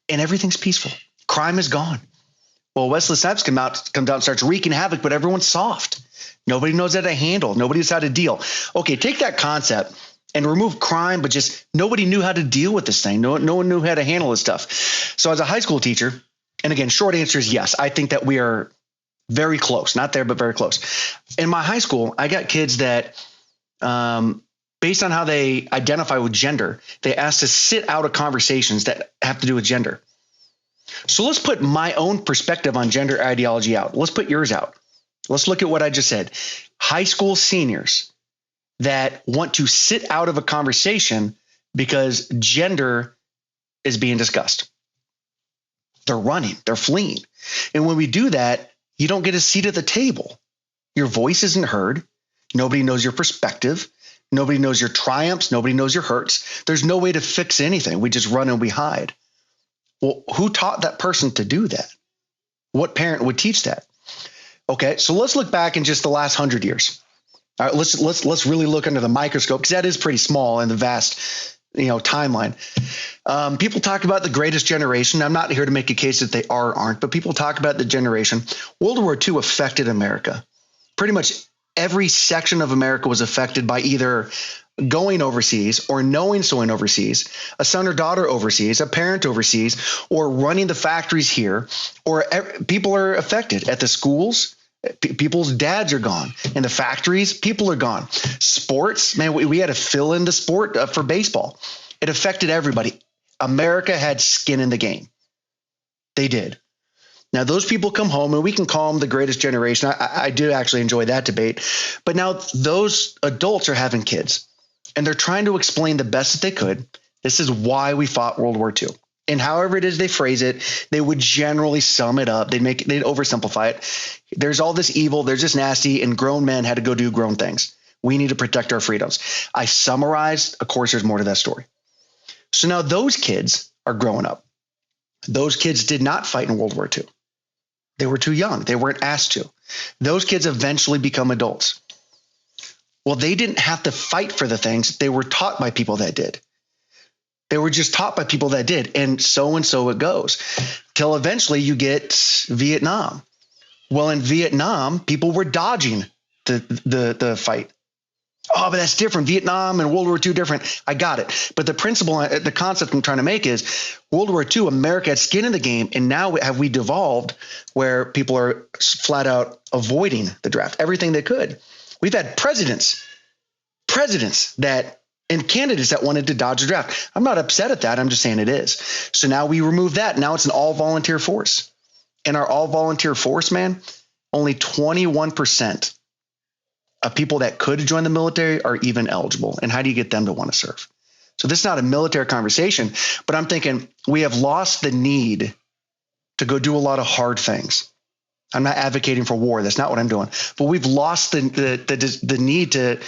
and everything's peaceful. Crime is gone. Well, Wesley Snipes comes out and starts wreaking havoc, but everyone's soft. Nobody knows how to handle. Nobody knows how to deal. Okay, take that concept and remove crime, but just nobody knew how to deal with this thing. No one knew how to handle this stuff. So as a high school teacher, and again, short answer is yes, I think that we are very close. Not there, but very close. In my high school, I got kids that, based on how they identify with gender, they asked to sit out of conversations that have to do with gender. So let's put my own perspective on gender ideology out. Let's put yours out. Let's look at what I just said. High school seniors that want to sit out of a conversation because gender is being discussed. They're running, they're fleeing. And when we do that, you don't get a seat at the table. Your voice isn't heard. Nobody knows your perspective. Nobody knows your triumphs. Nobody knows your hurts. There's no way to fix anything. We just run and we hide. Well, who taught that person to do that? What parent would teach that? Okay, so let's look back in just the last 100 years. All right, let's really look under the microscope, because that is pretty small in the vast, timeline. People talk about the greatest generation. I'm not here to make a case that they are or aren't, but people talk about the generation. World War II affected America. Pretty much every section of America was affected by either going overseas or knowing someone overseas, a son or daughter overseas, a parent overseas, or running the factories here, or people are affected at the schools. People's dads are gone. In the factories, people are gone. Sports, man, we had to fill in the sport for baseball. It affected everybody. America had skin in the game. They did. Now, those people come home, and we can call them the greatest generation. I do actually enjoy that debate. But now those adults are having kids, and they're trying to explain the best that they could. This is why we fought World War II. And however it is they phrase it, they would generally sum it up. They'd oversimplify it. There's all this evil, there's this nasty, and grown men had to go do grown things. We need to protect our freedoms. I summarized. Of course, there's more to that story. So now those kids are growing up. Those kids did not fight in World War II. They were too young. They weren't asked to. Those kids eventually become adults. Well, they didn't have to fight for the things. They were taught by people that did. They were just taught by people that did. And so it goes till eventually you get Vietnam. Well, in Vietnam, people were dodging the fight. Oh, but that's different. Vietnam and World War II different. I got it. But the principle, the concept I'm trying to make is World War II, America had skin in the game. And now have we devolved where people are flat out avoiding the draft, everything they could. We've had presidents that and candidates that wanted to dodge the draft. I'm not upset at that. I'm just saying it is. So now we remove that. Now it's an all volunteer force. And our all volunteer force, man, only 21% of people that could join the military are even eligible. And how do you get them to want to serve? So this is not a military conversation, but I'm thinking we have lost the need to go do a lot of hard things. I'm not advocating for war. That's not what I'm doing. But we've lost the need to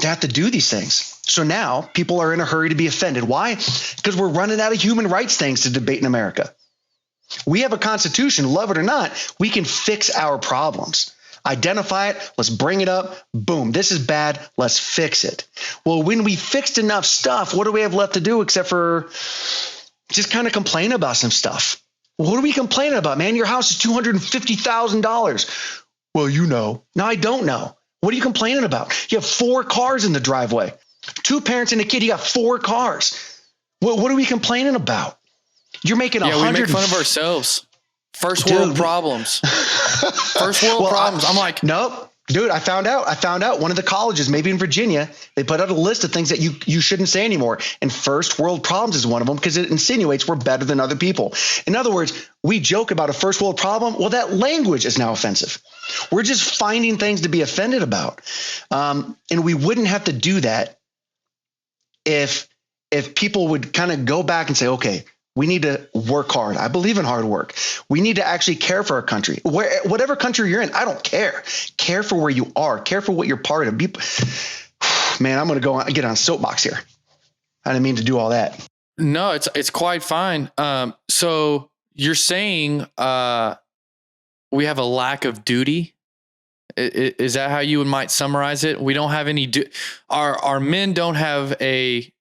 have to do these things. So now people are in a hurry to be offended. Why? Because we're running out of human rights things to debate in America. We have a constitution, love it or not, we can fix our problems. Identify it. Let's bring it up. Boom. This is bad. Let's fix it. Well, when we fixed enough stuff, what do we have left to do except for just kind of complain about some stuff? What are we complaining about, man? Your house is $250,000. Well, you know. No, I don't know. What are you complaining about? You have 4 cars in the driveway. 2 parents and a kid. You got 4 cars. What are we complaining about? You're making we make fun of ourselves. First world problems. First world problems. I'm like, nope. Dude, I found out one of the colleges, maybe in Virginia, they put out a list of things that you shouldn't say anymore. And first world problems is one of them because it insinuates we're better than other people. In other words, we joke about a first world problem. Well, that language is now offensive. We're just finding things to be offended about. And we wouldn't have to do that if people would kind of go back and say, okay, we need to work hard. I believe in hard work. We need to actually care for our country. Whatever country you're in, I don't care. Care for where you are. Care for what you're part of. Man, I'm going to get on a soapbox here. I didn't mean to do all that. No, it's quite fine. So you're saying we have a lack of duty. Is that how you might summarize it? We don't have any. Our men don't have a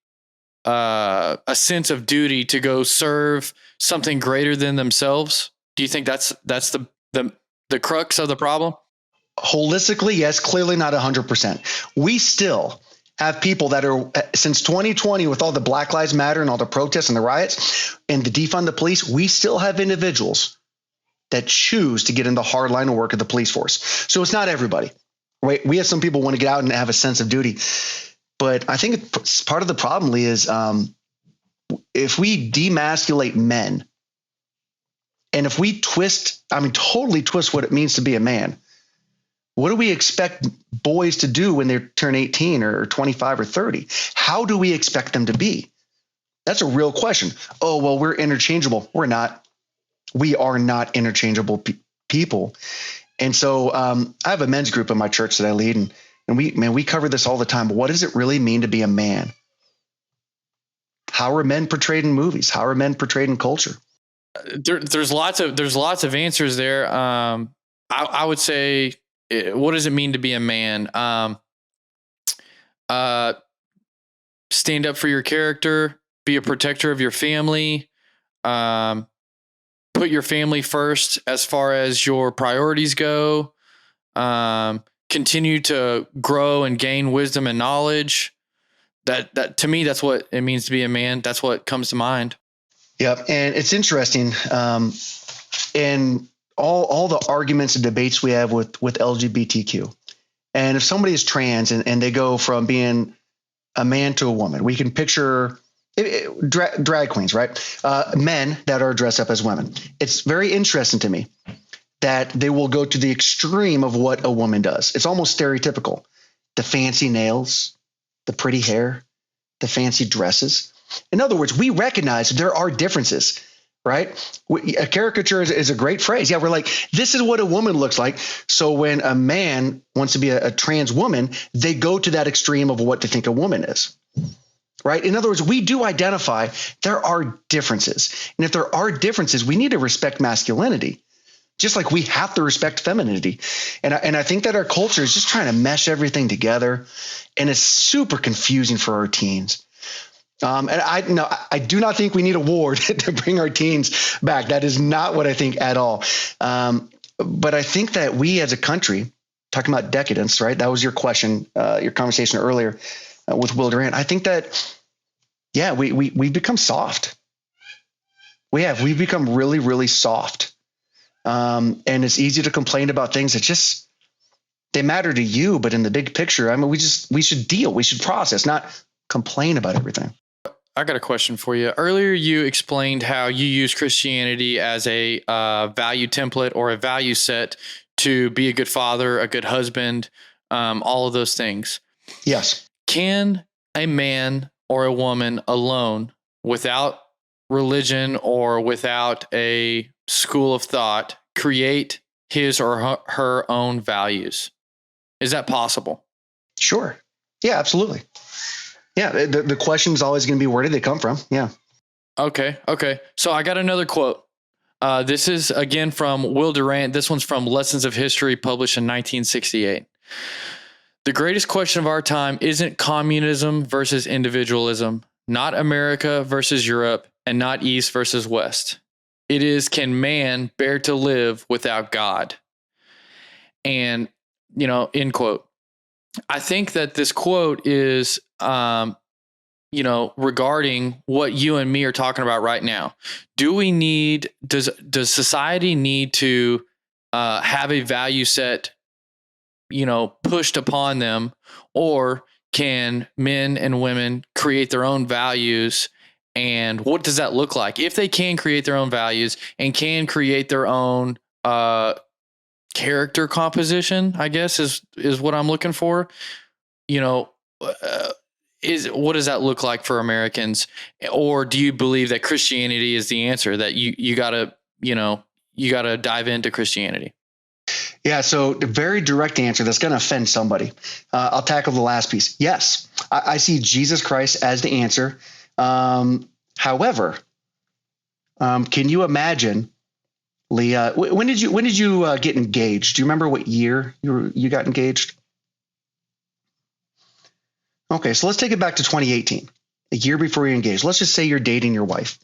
sense of duty to go serve something greater than themselves. Do you think that's the crux of the problem? Holistically, yes, clearly not 100%. We still have people that are, since 2020, with all the Black Lives Matter and all the protests and the riots and the defund the police, we still have individuals that choose to get in the hard line of work of the police force. So it's not everybody, right? We have some people who want to get out and have a sense of duty. But I think part of the problem, Lee, is if we demasculate men and if we totally twist what it means to be a man, what do we expect boys to do when they turn 18 or 25 or 30? How do we expect them to be? That's a real question. Oh, well, we're interchangeable. We're not. We are not interchangeable people. And so I have a men's group in my church that I lead, and we cover this all the time. But what does it really mean to be a man? How are men portrayed in movies? How are men portrayed in culture? There's lots of answers there. I would say, what does it mean to be a man? Stand up for your character, be a protector of your family, put your family first as far as your priorities go, continue to grow and gain wisdom and knowledge. That to me, that's what it means to be a man. That's what comes to mind. Yep. And it's interesting. In all the arguments and debates we have with LGBTQ. And if somebody is trans and they go from being a man to a woman, we can picture drag queens, right? Men that are dressed up as women. It's very interesting to me that they will go to the extreme of what a woman does. It's almost stereotypical. The fancy nails, the pretty hair, the fancy dresses. In other words, we recognize there are differences. right? A caricature is a great phrase. Yeah, we're like, this is what a woman looks like. So when a man wants to be a trans woman, they go to that extreme of what they think a woman is, right? In other words, we do identify there are differences. And if there are differences, we need to respect masculinity, just like we have to respect femininity. And I think that our culture is just trying to mesh everything together, and it's super confusing for our teens. And I do not think we need a war to bring our teens back. That is not what I think at all. But I think that we as a country, talking about decadence, right? That was your question, your conversation earlier with Will Durant. I think that, yeah, we've become soft. We've become really, really soft. And it's easy to complain about things that just, they matter to you, but in the big picture, I mean, we should deal, we should process, not complain about everything. I got a question for you. Earlier, you explained how you use Christianity as a value template or a value set to be a good father, a good husband, all of those things. Yes. Can a man or a woman alone, without religion or without a school of thought, create his or her own values? Is that possible? Sure. Yeah, absolutely. Yeah, the question is always going to be, where did they come from? Yeah. Okay. So I got another quote. This is again from Will Durant. This one's from Lessons of History, published in 1968. The greatest question of our time isn't communism versus individualism, not America versus Europe, and not East versus West. It is, can man bear to live without God? And, end quote. I think that this quote is, regarding what you and me are talking about right now. Does society need to have a value set, pushed upon them, or can men and women create their own values? And what does that look like? If they can create their own values and can create their own character composition, I guess is what I'm looking for. What does that look like for Americans? Or do you believe that Christianity is the answer, that you gotta dive into Christianity? Yeah. So the very direct answer that's going to offend somebody. I'll tackle the last piece. Yes, I see Jesus Christ as the answer. However, can you imagine, Leah, when did you get engaged? Do you remember what year you got engaged? Okay, so let's take it back to 2018, a year before you're engaged. Let's just say you're dating your wife,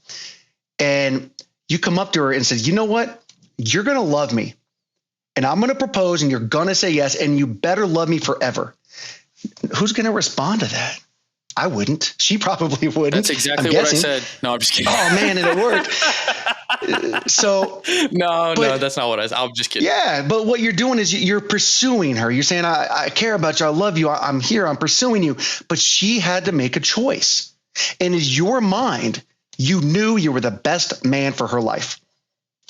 and you come up to her and said, you know what? You're going to love me, and I'm going to propose, and you're going to say yes, and you better love me forever. Who's going to respond to that? I wouldn't. She probably wouldn't. That's exactly what I said. No, I'm just kidding. Oh man, and it worked. No, that's not what I said. I'm just kidding. Yeah, but what you're doing is you're pursuing her. You're saying, I care about you. I love you. I'm here. I'm pursuing you. But she had to make a choice. And in your mind, you knew you were the best man for her life.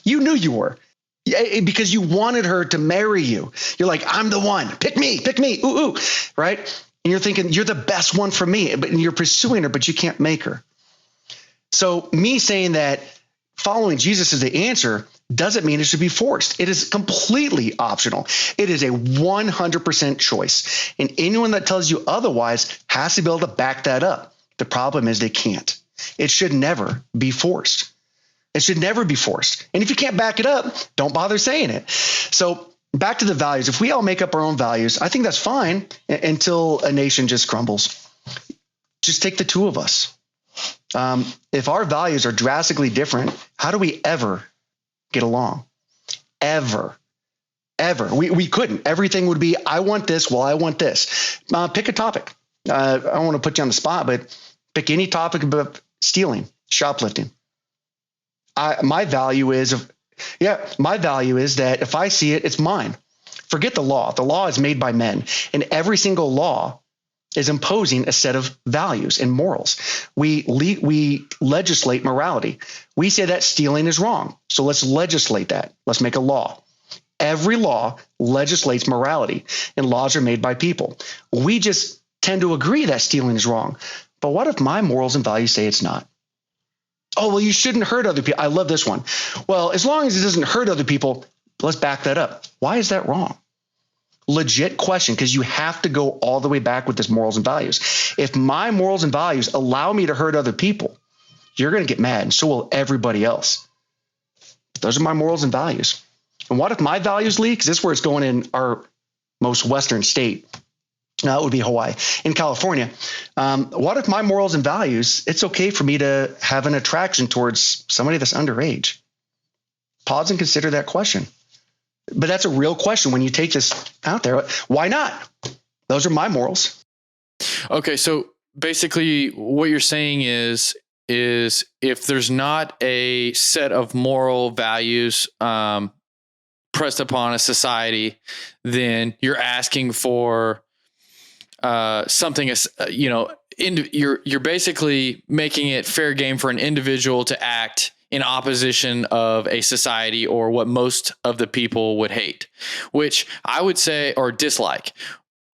You knew you were. Because you wanted her to marry you. You're like, I'm the one. Pick me. Ooh, right? And you're thinking, you're the best one for me. But you're pursuing her, but you can't make her. So me saying that following Jesus is the answer doesn't mean it should be forced. It is completely optional. It is a 100% choice. And anyone that tells you otherwise has to be able to back that up. The problem is they can't. It should never be forced. It should never be forced. And if you can't back it up, don't bother saying it. So back to the values. If we all make up our own values, I think that's fine until a nation just crumbles. Just take the two of us. If our values are drastically different, how do we ever get along? Ever. We couldn't. Everything would be, I want this, well, I want this. Pick a topic. I don't want to put you on the spot, but pick any topic about stealing, shoplifting. My value is that if I see it, it's mine. Forget the law. The law is made by men, and every single law is imposing a set of values and morals. We legislate morality. We say that stealing is wrong. So let's legislate that. Let's make a law. Every law legislates morality, and laws are made by people. We just tend to agree that stealing is wrong. But what if my morals and values say it's not? Oh, well, you shouldn't hurt other people. I love this one. Well, as long as it doesn't hurt other people, let's back that up. Why is that wrong? Legit question, because you have to go all the way back with this morals and values. If my morals and values allow me to hurt other people, you're going to get mad, and so will everybody else. Those are my morals and values. And what if my values leak? Because this is where it's going in our most Western state. That would be Hawaii. In California, what if my morals and values, it's okay for me to have an attraction towards somebody that's underage? Pause and consider that question. But that's a real question when you take this out there. Why not? Those are my morals. Okay, so basically what you're saying is if there's not a set of moral values pressed upon a society, then you're asking for something, you're basically making it fair game for an individual to act in opposition of a society or what most of the people would hate, which I would say, or dislike.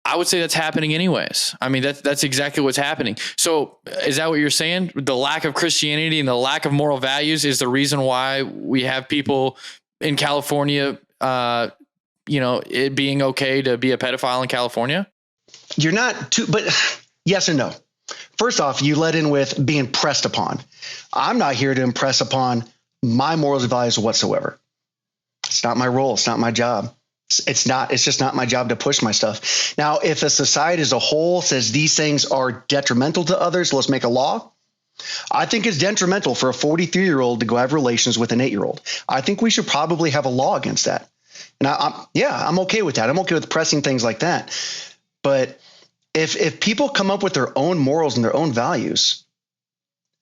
I would say that's happening anyways. I mean, that's exactly what's happening. So is that what you're saying? The lack of Christianity and the lack of moral values is the reason why we have people in California, it being okay to be a pedophile in California? You're not too, but yes and no. First off, you led in with being pressed upon. I'm not here to impress upon my morals and values whatsoever. It's not my role. It's not my job. It's just not my job to push my stuff. Now, if a society as a whole says these things are detrimental to others, let's make a law. I think it's detrimental for a 43-year-old to go have relations with an 8-year-old. I think we should probably have a law against that. And I'm okay with that. I'm okay with pressing things like that. But if people come up with their own morals and their own values,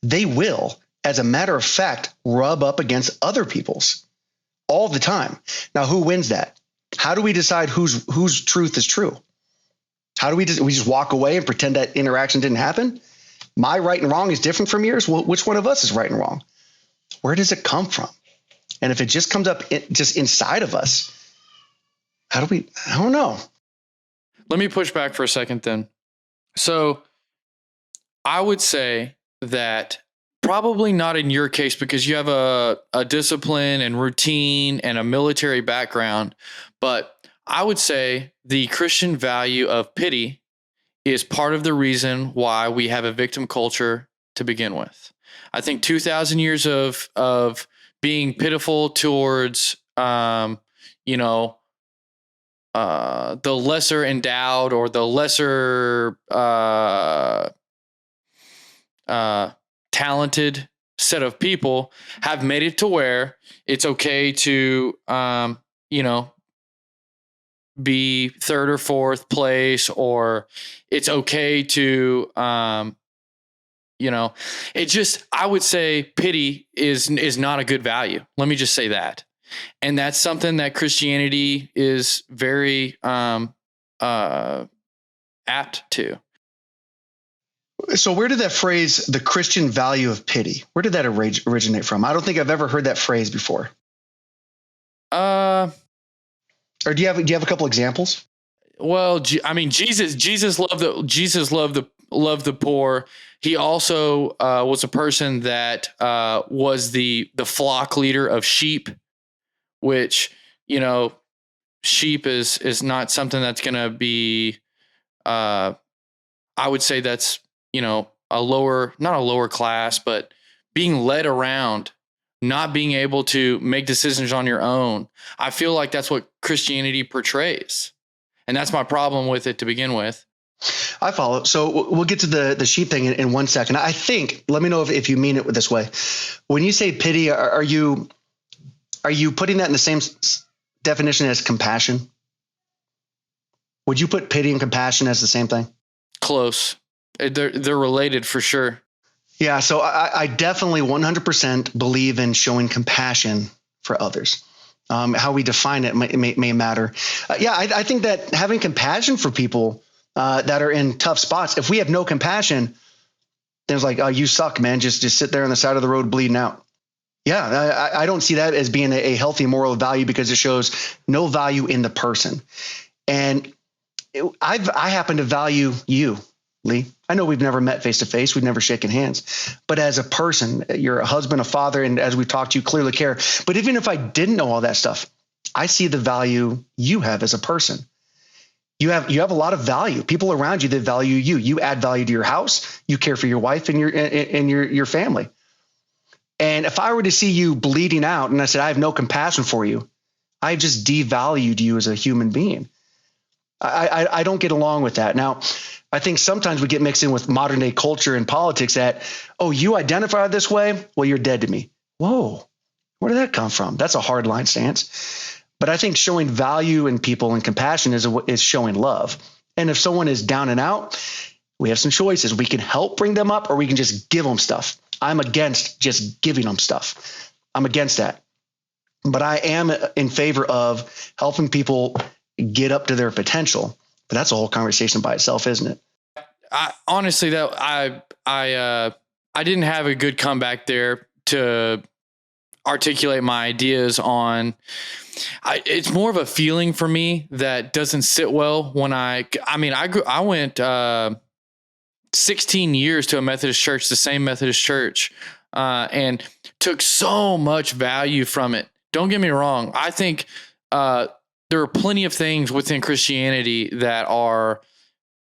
they will, as a matter of fact, rub up against other people's all the time. Now, who wins that? How do we decide whose truth is true? How do we just walk away and pretend that interaction didn't happen? My right and wrong is different from yours. Well, which one of us is right and wrong? Where does it come from? And if it just comes up just inside of us, I don't know. Let me push back for a second then. So I would say that probably not in your case because you have a discipline and routine and a military background. But I would say the Christian value of pity is part of the reason why we have a victim culture to begin with. I think 2,000 years of being pitiful towards, the lesser endowed or the lesser talented set of people have made it to where it's okay to, be third or fourth place, or it's okay to, I would say pity is not a good value. Let me just say that. And that's something that Christianity is very apt to. So where did that phrase, the Christian value of pity, where did that originate from? I don't think I've ever heard that phrase before. Or do you have a couple examples? Well, Jesus loved the poor. He also was a person that was the flock leader of sheep, which, sheep is not something that's going to be, I would say that's, not a lower class, but being led around, not being able to make decisions on your own. I feel like that's what Christianity portrays. And that's my problem with it to begin with. I follow. So we'll get to the sheep thing in 1 second. I think, let me know if you mean it this way. When you say pity, are you putting that in the same definition as compassion? Would you put pity and compassion as the same thing? Close. They're related for sure. Yeah. So I definitely 100% believe in showing compassion for others. How we define it may matter. I think that having compassion for people that are in tough spots, if we have no compassion, then it's like, oh, you suck, man. Just sit there on the side of the road bleeding out. Yeah, I don't see that as being a healthy moral value because it shows no value in the person. And I happen to value you Lee. I know we've never met face to face. We've never shaken hands. But as a person, you're a husband, a father, and as we've talked to, you clearly care. But even if I didn't know all that stuff, I see the value you have as a person. You have a lot of value. People around you that value you. You add value to your house. You care for your wife and your family. And if I were to see you bleeding out and I said, I have no compassion for you, I just devalued you as a human being. I don't get along with that. Now, I think sometimes we get mixed in with modern day culture and politics that, oh, you identify this way? Well, you're dead to me. Whoa, where did that come from? That's a hard line stance. But I think showing value in people and compassion is showing love. And if someone is down and out, we have some choices. We can help bring them up or we can just give them stuff. I'm against just giving them stuff. I'm against that. But I am in favor of helping people get up to their potential. But that's a whole conversation by itself, isn't it? Honestly, though, I didn't have a good comeback there to articulate my ideas on. It's more of a feeling for me that doesn't sit well when I went 16 years to a Methodist church, the same Methodist church, and took so much value from it. Don't get me wrong. I think there are plenty of things within Christianity that are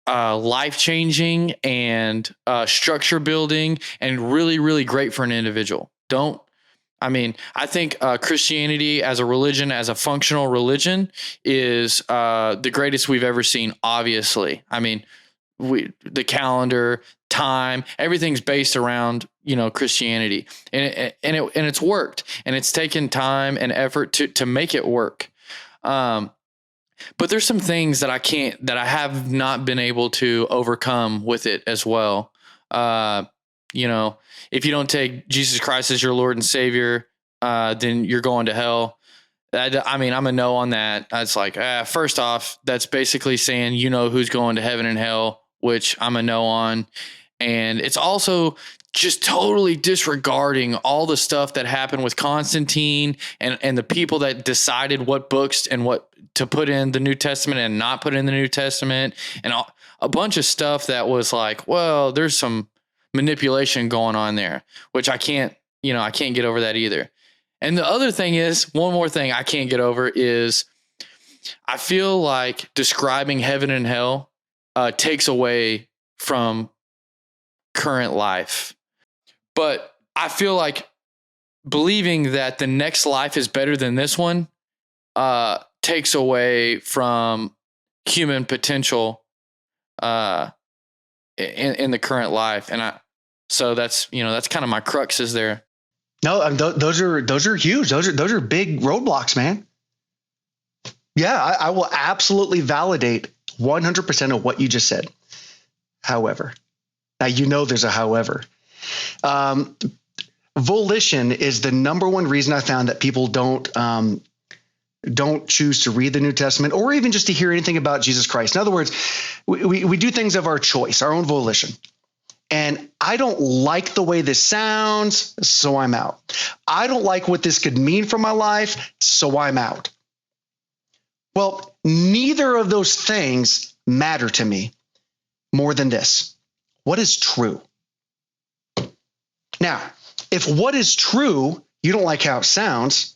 life-changing and structure building and really, really great for an individual. I think Christianity as a religion, as a functional religion, is the greatest we've ever seen, obviously. I mean, the calendar, time, everything's based around, Christianity, and it's worked, and it's taken time and effort to make it work. But there's some things that I have not been able to overcome with it as well. If you don't take Jesus Christ as your Lord and Savior, then you're going to hell. I'm a no on that. It's like, first off, that's basically saying, who's going to heaven and hell, which I'm a no on. And it's also just totally disregarding all the stuff that happened with Constantine and the people that decided what books and what to put in the New Testament and not put in the New Testament, and a bunch of stuff that was like, well, there's some manipulation going on there, which I can't get over that either. And the other thing is, one more thing I can't get over is I feel like describing heaven and hell takes away from current life. But I feel like believing that the next life is better than this one takes away from human potential in the current life. And so that's kind of my cruxes there. No, those are huge. Those are big roadblocks, man. Yeah, I will absolutely validate 100% of what you just said. However, now there's a however. Volition is the number one reason I found that people don't choose to read the New Testament or even just to hear anything about Jesus Christ. In other words, we do things of our choice, our own volition. And I don't like the way this sounds, so I'm out. I don't like what this could mean for my life, so I'm out. Well, neither of those things matter to me more than this. What is true? Now, if what is true, you don't like how it sounds,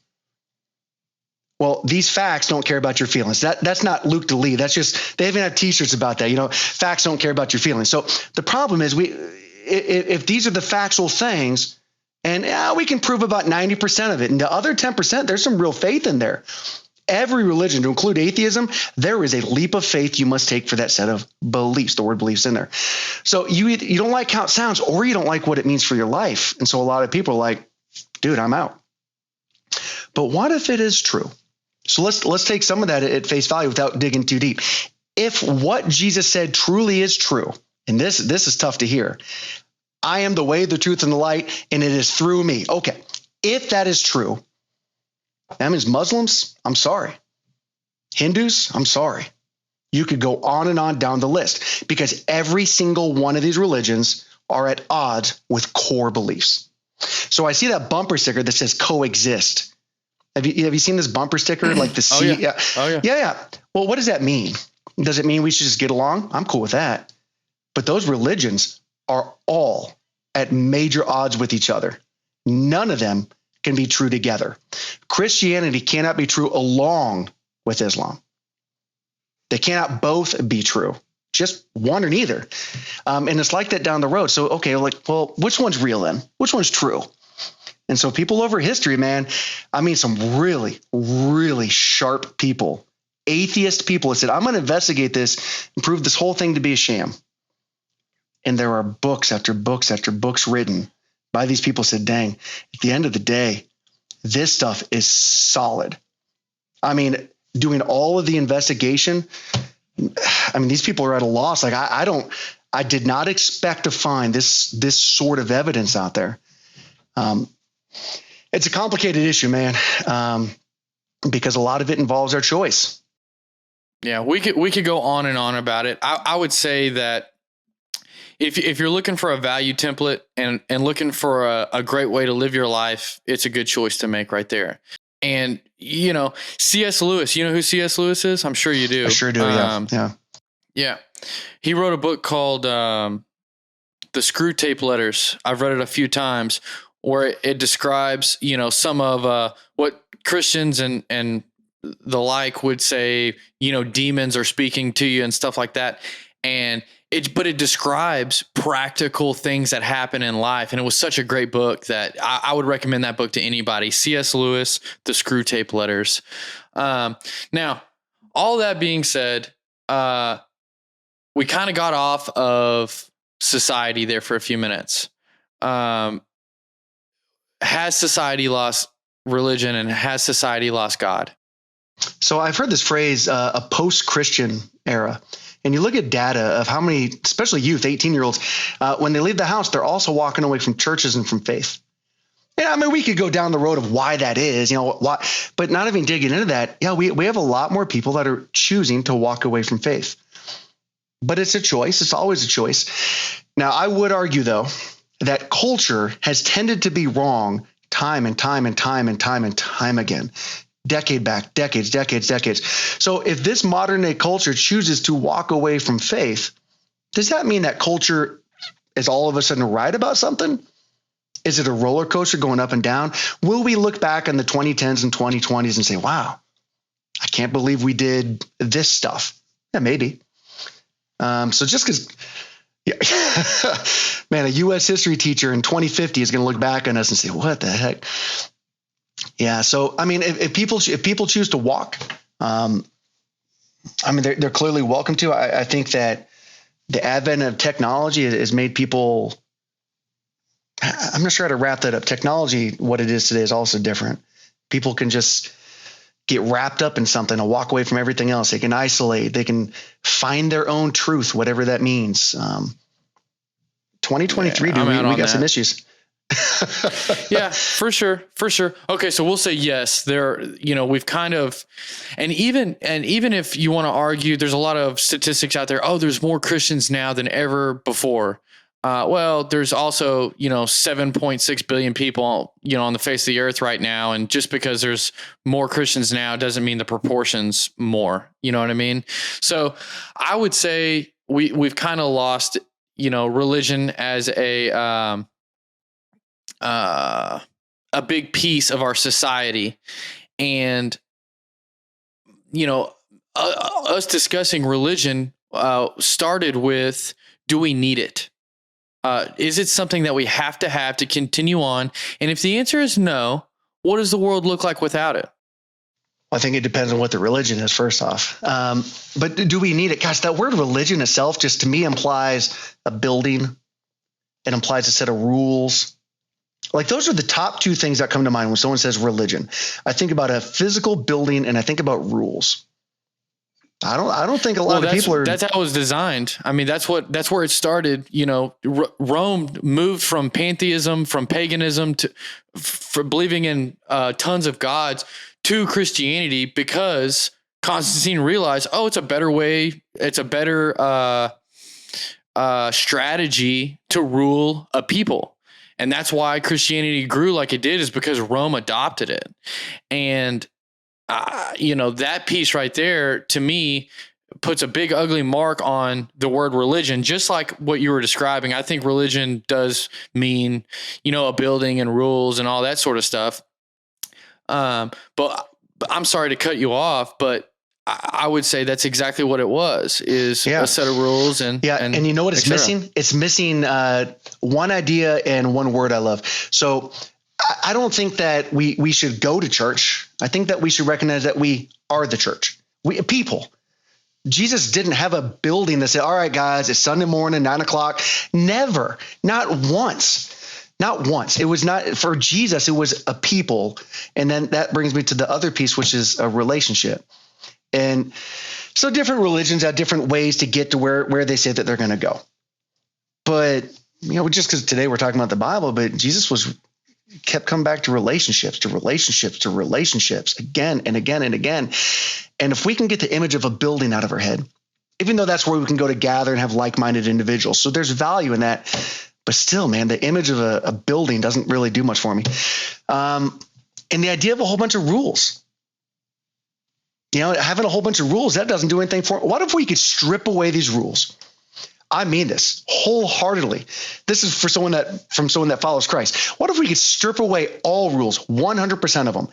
well, these facts don't care about your feelings. That's not Luke to Lee. That's just, they even have t-shirts about that. Facts don't care about your feelings. So the problem is if these are the factual things, and we can prove about 90% of it, and the other 10%, there's some real faith in there. Every religion, to include atheism, there is a leap of faith you must take for that set of beliefs. The word beliefs in there. So you don't like how it sounds, or you don't like what it means for your life. And so a lot of people are like, dude, I'm out. But what if it is true? So let's take some of that at face value without digging too deep. If what Jesus said truly is true, and this is tough to hear, I am the way, the truth, and the light, and it is through me. Okay, if that is true, that means Muslims, I'm sorry. Hindus, I'm sorry. You could go on and on down the list because every single one of these religions are at odds with core beliefs. So I see that bumper sticker that says coexist. Have you seen this bumper sticker? Like the C? Oh, yeah. Oh, yeah. Yeah. Well, what does that mean? Does it mean we should just get along? I'm cool with that. But those religions are all at major odds with each other. None of them can be true together. Christianity cannot be true along with Islam. They cannot both be true, just one or neither. And it's like that down the road. So, okay, like, well, which one's real then? Which one's true? And so people over history, man, I mean, some really, really sharp people, atheist people that said, I'm going to investigate this and prove this whole thing to be a sham. And there are books after books after books written by these people said, dang, at the end of the day, this stuff is solid. I mean, doing all of the investigation, I mean, these people are at a loss. Like I did not expect to find this sort of evidence out there. It's a complicated issue, man, because a lot of it involves our choice. Yeah, we could go on and on about it. I would say that if you're looking for a value template and looking for a great way to live your life, it's a good choice to make right there. And, you know, C.S. Lewis, you know who C.S. Lewis is? I'm sure you do. I sure do. Yeah. He wrote a book called The Screw Tape Letters. I've read it a few times, where it describes, you know, some of what Christians and the like would say, you know, demons are speaking to you and stuff like that. But it describes practical things that happen in life. And it was such a great book that I would recommend that book to anybody. C.S. Lewis, The Screw Tape Letters. Now, all that being said, we kind of got off of society there for a few minutes. Has society lost religion, and has society lost God? So I've heard this phrase, a post-Christian era. And you look at data of how many, especially youth, 18-year-olds, when they leave the house, they're also walking away from churches and from faith. Yeah, I mean, we could go down the road of why that is, you know, why, but not even digging into that. Yeah, we have a lot more people that are choosing to walk away from faith. But it's a choice. It's always a choice. Now, I would argue, though, that culture has tended to be wrong time and time and time and time and time again. Decade back, decades. So if this modern day culture chooses to walk away from faith, does that mean that culture is all of a sudden right about something? Is it a roller coaster going up and down? Will we look back in the 2010s and 2020s and say, wow, I can't believe we did this stuff? Yeah, maybe. So just because, man, a U.S. history teacher in 2050 is going to look back on us and say, what the heck? Yeah. So, I mean, if people choose to walk, I mean, they're clearly welcome to. I think that the advent of technology has made people, I'm not sure how to wrap that up. Technology, what it is today, is also different. People can just get wrapped up in something and walk away from everything else. They can isolate. They can find their own truth, whatever that means. 2023, dude, we got some issues. Yeah, for sure. Okay, so we'll say yes. There, you know, we've kind of, and even if you want to argue, there's a lot of statistics out there. Oh, there's more Christians now than ever before. Well, there's also, you know, 7.6 billion people, you know, on the face of the earth right now, and just because there's more Christians now doesn't mean the proportion's more. You know what I mean? So I would say we've kind of lost, you know, religion as a big piece of our society. And, you know, us discussing religion started with, do we need it? Is it something that we have to continue on? And if the answer is no, what does the world look like without it? I think it depends on what the religion is, first off. But do we need it? Gosh, that word religion itself just to me implies a building. It implies a set of rules. Like those are the top two things that come to mind when someone says religion. I think about a physical building and I think about rules. I don't think a lot of people are. That's how it was designed. I mean, that's where it started. You know, Rome moved from pantheism, from paganism for believing in tons of gods to Christianity because Constantine realized, oh, it's a better way. It's a better strategy to rule a people. And that's why Christianity grew like it did, is because Rome adopted it. And, you know, that piece right there, to me, puts a big ugly mark on the word religion, just like what you were describing. I think religion does mean, a building and rules and all that sort of stuff. But I'm sorry to cut you off, but I would say that's exactly what it was, is a set of rules. And you know what it's missing? It's missing one idea and one word I love. So I don't think that we should go to church. I think that we should recognize that we are the church. We people. Jesus didn't have a building that said, all right, guys, it's Sunday morning, 9:00. Never, not once. Not once. It was not for Jesus. It was a people. And then that brings me to the other piece, which is a relationship. And so different religions have different ways to get to where they say that they're going to go. But, just because today we're talking about the Bible, but Jesus kept coming back to relationships again and again and again. And if we can get the image of a building out of our head, even though that's where we can go to gather and have like-minded individuals. So there's value in that. But still, man, the image of a building doesn't really do much for me. And the idea of a whole bunch of rules, having a whole bunch of rules, that doesn't do anything for me. What if we could strip away these rules? I mean this wholeheartedly. This is from someone that follows Christ. What if we could strip away all rules, 100% of them?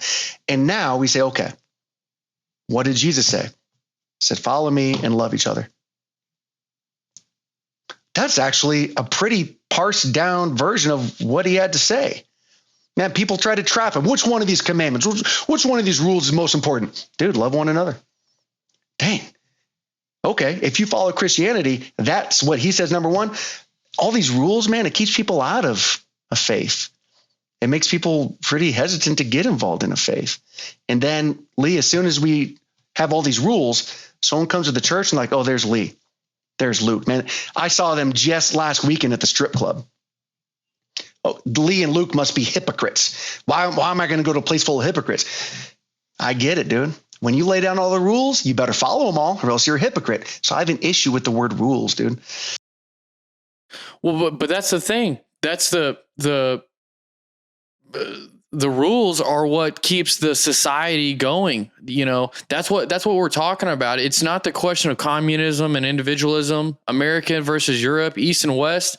And now we say, okay, what did Jesus say? He said, follow me and love each other. That's actually a pretty parsed down version of what he had to say. Man, people try to trap him. Which one of these commandments, which one of these rules is most important? Dude, love one another. Dang. Okay, if you follow Christianity, that's what he says, number one. All these rules, man, it keeps people out of a faith. It makes people pretty hesitant to get involved in a faith. And then, Lee, as soon as we have all these rules, someone comes to the church and like, oh, there's Lee. There's Luke, man. I saw them just last weekend at the strip club. Oh, Lee and Luke must be hypocrites. Why am I going to go to a place full of hypocrites? I get it, dude. When you lay down all the rules, you better follow them all or else you're a hypocrite. So I have an issue with the word rules, dude. Well, but that's the thing. That's the rules are what keeps the society going. That's what we're talking about. It's not the question of communism and individualism, America versus Europe, East and West.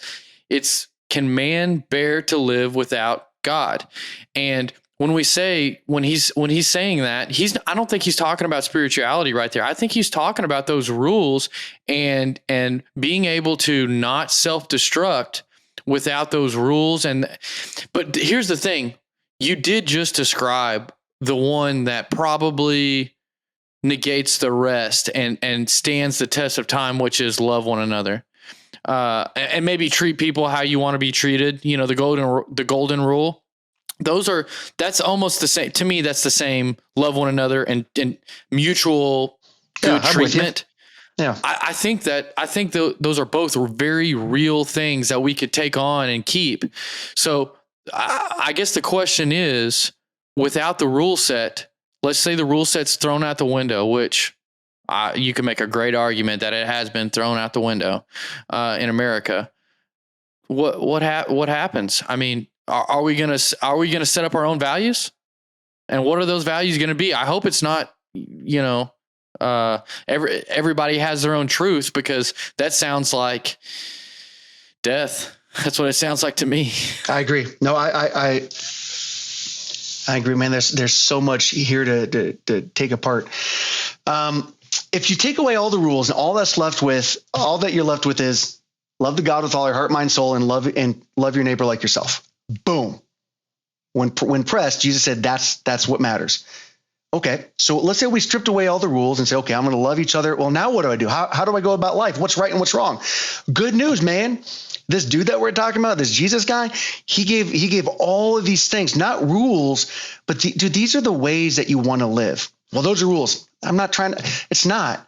It's, can man bear to live without God? And when he's saying that, I don't think he's talking about spirituality right there. I think he's talking about those rules and being able to not self-destruct without those rules. But here's the thing. You did just describe the one that probably negates the rest and stands the test of time, which is love one another. And maybe treat people how you want to be treated. The golden rule. That's almost the same to me. That's the same. Love one another and mutual good treatment. Yeah. I think those are both very real things that we could take on and keep. So I guess the question is, without the rule set, let's say the rule set's thrown out the window, which you can make a great argument that it has been thrown out the window in America. What happens? I mean, are we gonna set up our own values? And what are those values going to be? I hope it's not, everybody has their own truth, because that sounds like death. That's what it sounds like to me. I agree. No, I agree, man. There's so much here to take apart. If you take away all the rules and all that you're left with is love the God with all your heart, mind, soul, and love your neighbor like yourself. Boom. When pressed, Jesus said that's what matters. Okay, so let's say we stripped away all the rules and say, okay, I'm going to love each other. Well, now what do I do? How do I go about life? What's right and what's wrong? Good news, man. This dude that we're talking about, this Jesus guy, he gave all of these things, not rules, but dude, these are the ways that you want to live. Well, those are rules. I'm not trying to. It's not.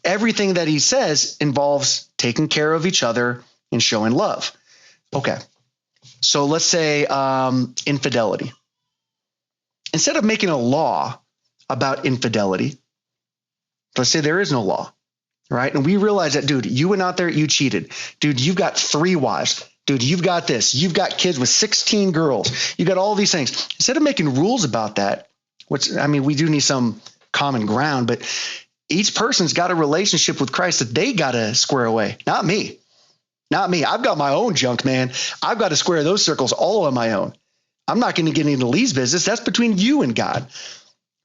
Everything that he says involves taking care of each other and showing love. Okay. So let's say infidelity. Instead of making a law about infidelity, let's say there is no law, right? And we realize that, dude, you went out there, you cheated. Dude, you've got 3 wives. Dude, you've got this. You've got kids with 16 girls. You got all these things. Instead of making rules about that, we do need some common ground, but each person's got a relationship with Christ that they got to square away. Not me. I've got my own junk, man. I've got to square those circles all on my own. I'm not going to get into Lee's business. That's between you and God,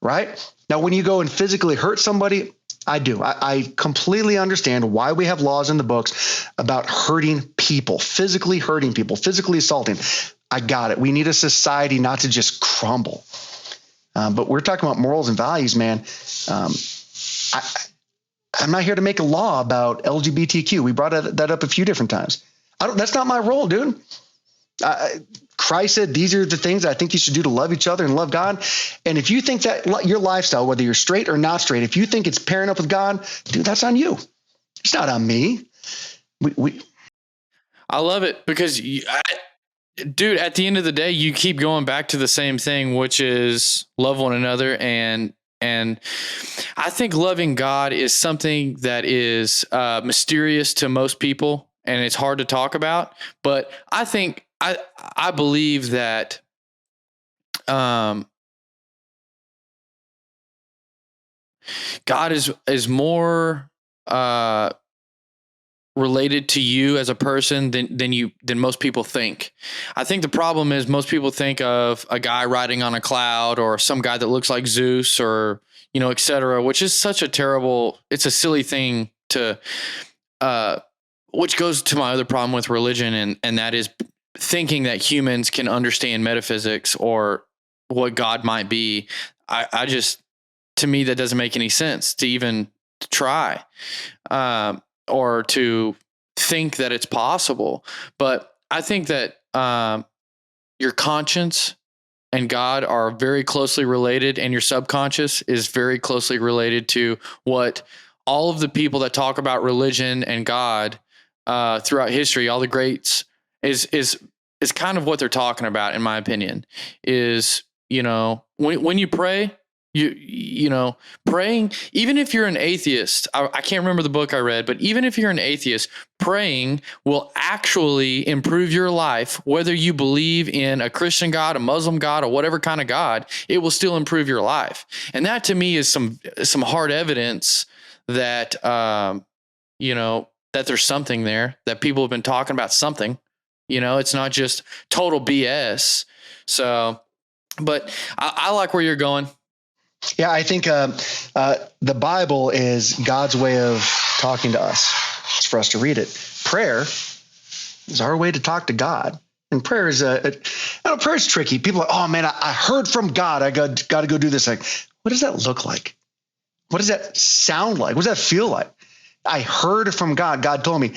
right? Now, when you go and physically hurt somebody, I do. I completely understand why we have laws in the books about hurting people, physically assaulting. I got it. We need a society not to just crumble. But we're talking about morals and values, man. I'm not here to make a law about LGBTQ. We brought that up a few different times. That's not my role, dude. Christ said these are the things I think you should do to love each other and love God. And if you think that your lifestyle, whether you're straight or not straight, if you think it's pairing up with God, dude, that's on you. It's not on me. I love it because, dude, at the end of the day, you keep going back to the same thing, which is love one another. And I think loving God is something that is mysterious to most people, and it's hard to talk about. But I think I believe that God is more related to you as a person than most people think. I think the problem is most people think of a guy riding on a cloud or some guy that looks like Zeus or, et cetera, which is such it's a silly thing to, which goes to my other problem with religion. And that is thinking that humans can understand metaphysics or what God might be. I just, to me, that doesn't make any sense to even try. Or to think that it's possible. But I think that your conscience and God are very closely related, and your subconscious is very closely related to what all of the people that talk about religion and God throughout history, all the greats, is kind of what they're talking about, in my opinion, is, when you pray, praying, even if you're an atheist, I can't remember the book I read, but even if you're an atheist, praying will actually improve your life. Whether you believe in a Christian God, a Muslim God, or whatever kind of God, it will still improve your life. And that to me is some hard evidence that, that there's something there, that people have been talking about something, it's not just total BS. So, but I like where you're going. Yeah, I think the Bible is God's way of talking to us. It's for us to read it. Prayer is our way to talk to God. And prayer is prayer is tricky. People are, oh man, I heard from God. I got to go do this thing. What does that look like? What does that sound like? What does that feel like? I heard from God. God told me.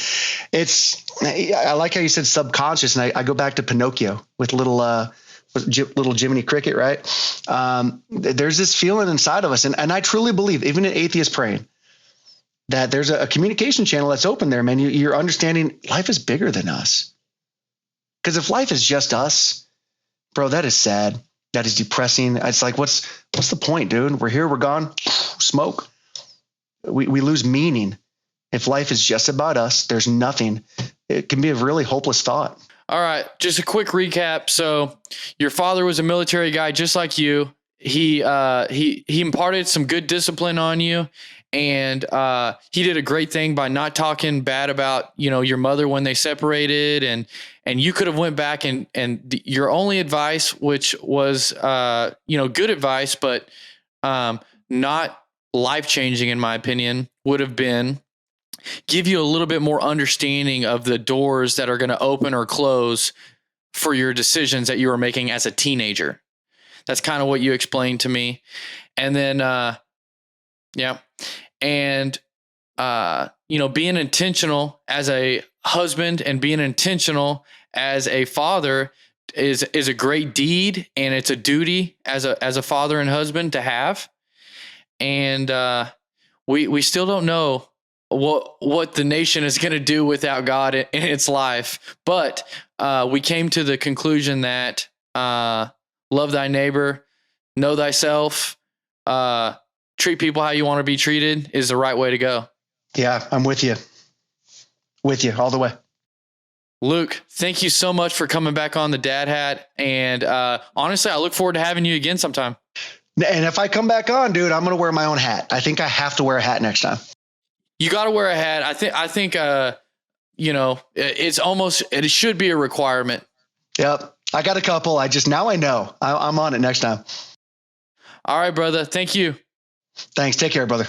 I like how you said subconscious, and I go back to Pinocchio with little Jiminy Cricket, right? There's this feeling inside of us. And I truly believe, even an atheist praying, that there's a communication channel that's open there, man. You're understanding life is bigger than us. Because if life is just us, bro, that is sad. That is depressing. It's like, what's the point, dude? We're here, we're gone, smoke. We lose meaning. If life is just about us, there's nothing. It can be a really hopeless thought. All right, just a quick recap. So your father was a military guy just like you. He imparted some good discipline on you, and he did a great thing by not talking bad about, your mother when they separated, and you could have went back and your only advice, which was good advice, but not life-changing in my opinion, would have been give you a little bit more understanding of the doors that are going to open or close for your decisions that you were making as a teenager. That's kind of what you explained to me. And then, being intentional as a husband and being intentional as a father is a great deed, and it's a duty as a father and husband to have. And we still don't know what the nation is going to do without God in its life. But we came to the conclusion that love thy neighbor, know thyself, treat people how you want to be treated is the right way to go. Yeah, I'm with you. With you all the way. Luke, thank you so much for coming back on the Dad Hat. And honestly, I look forward to having you again sometime. And if I come back on, dude, I'm going to wear my own hat. I think I have to wear a hat next time. You got to wear a hat. I think, it should be a requirement. Yep. I got a couple. Now I know. I'm on it next time. All right, brother. Thank you. Thanks. Take care, brother.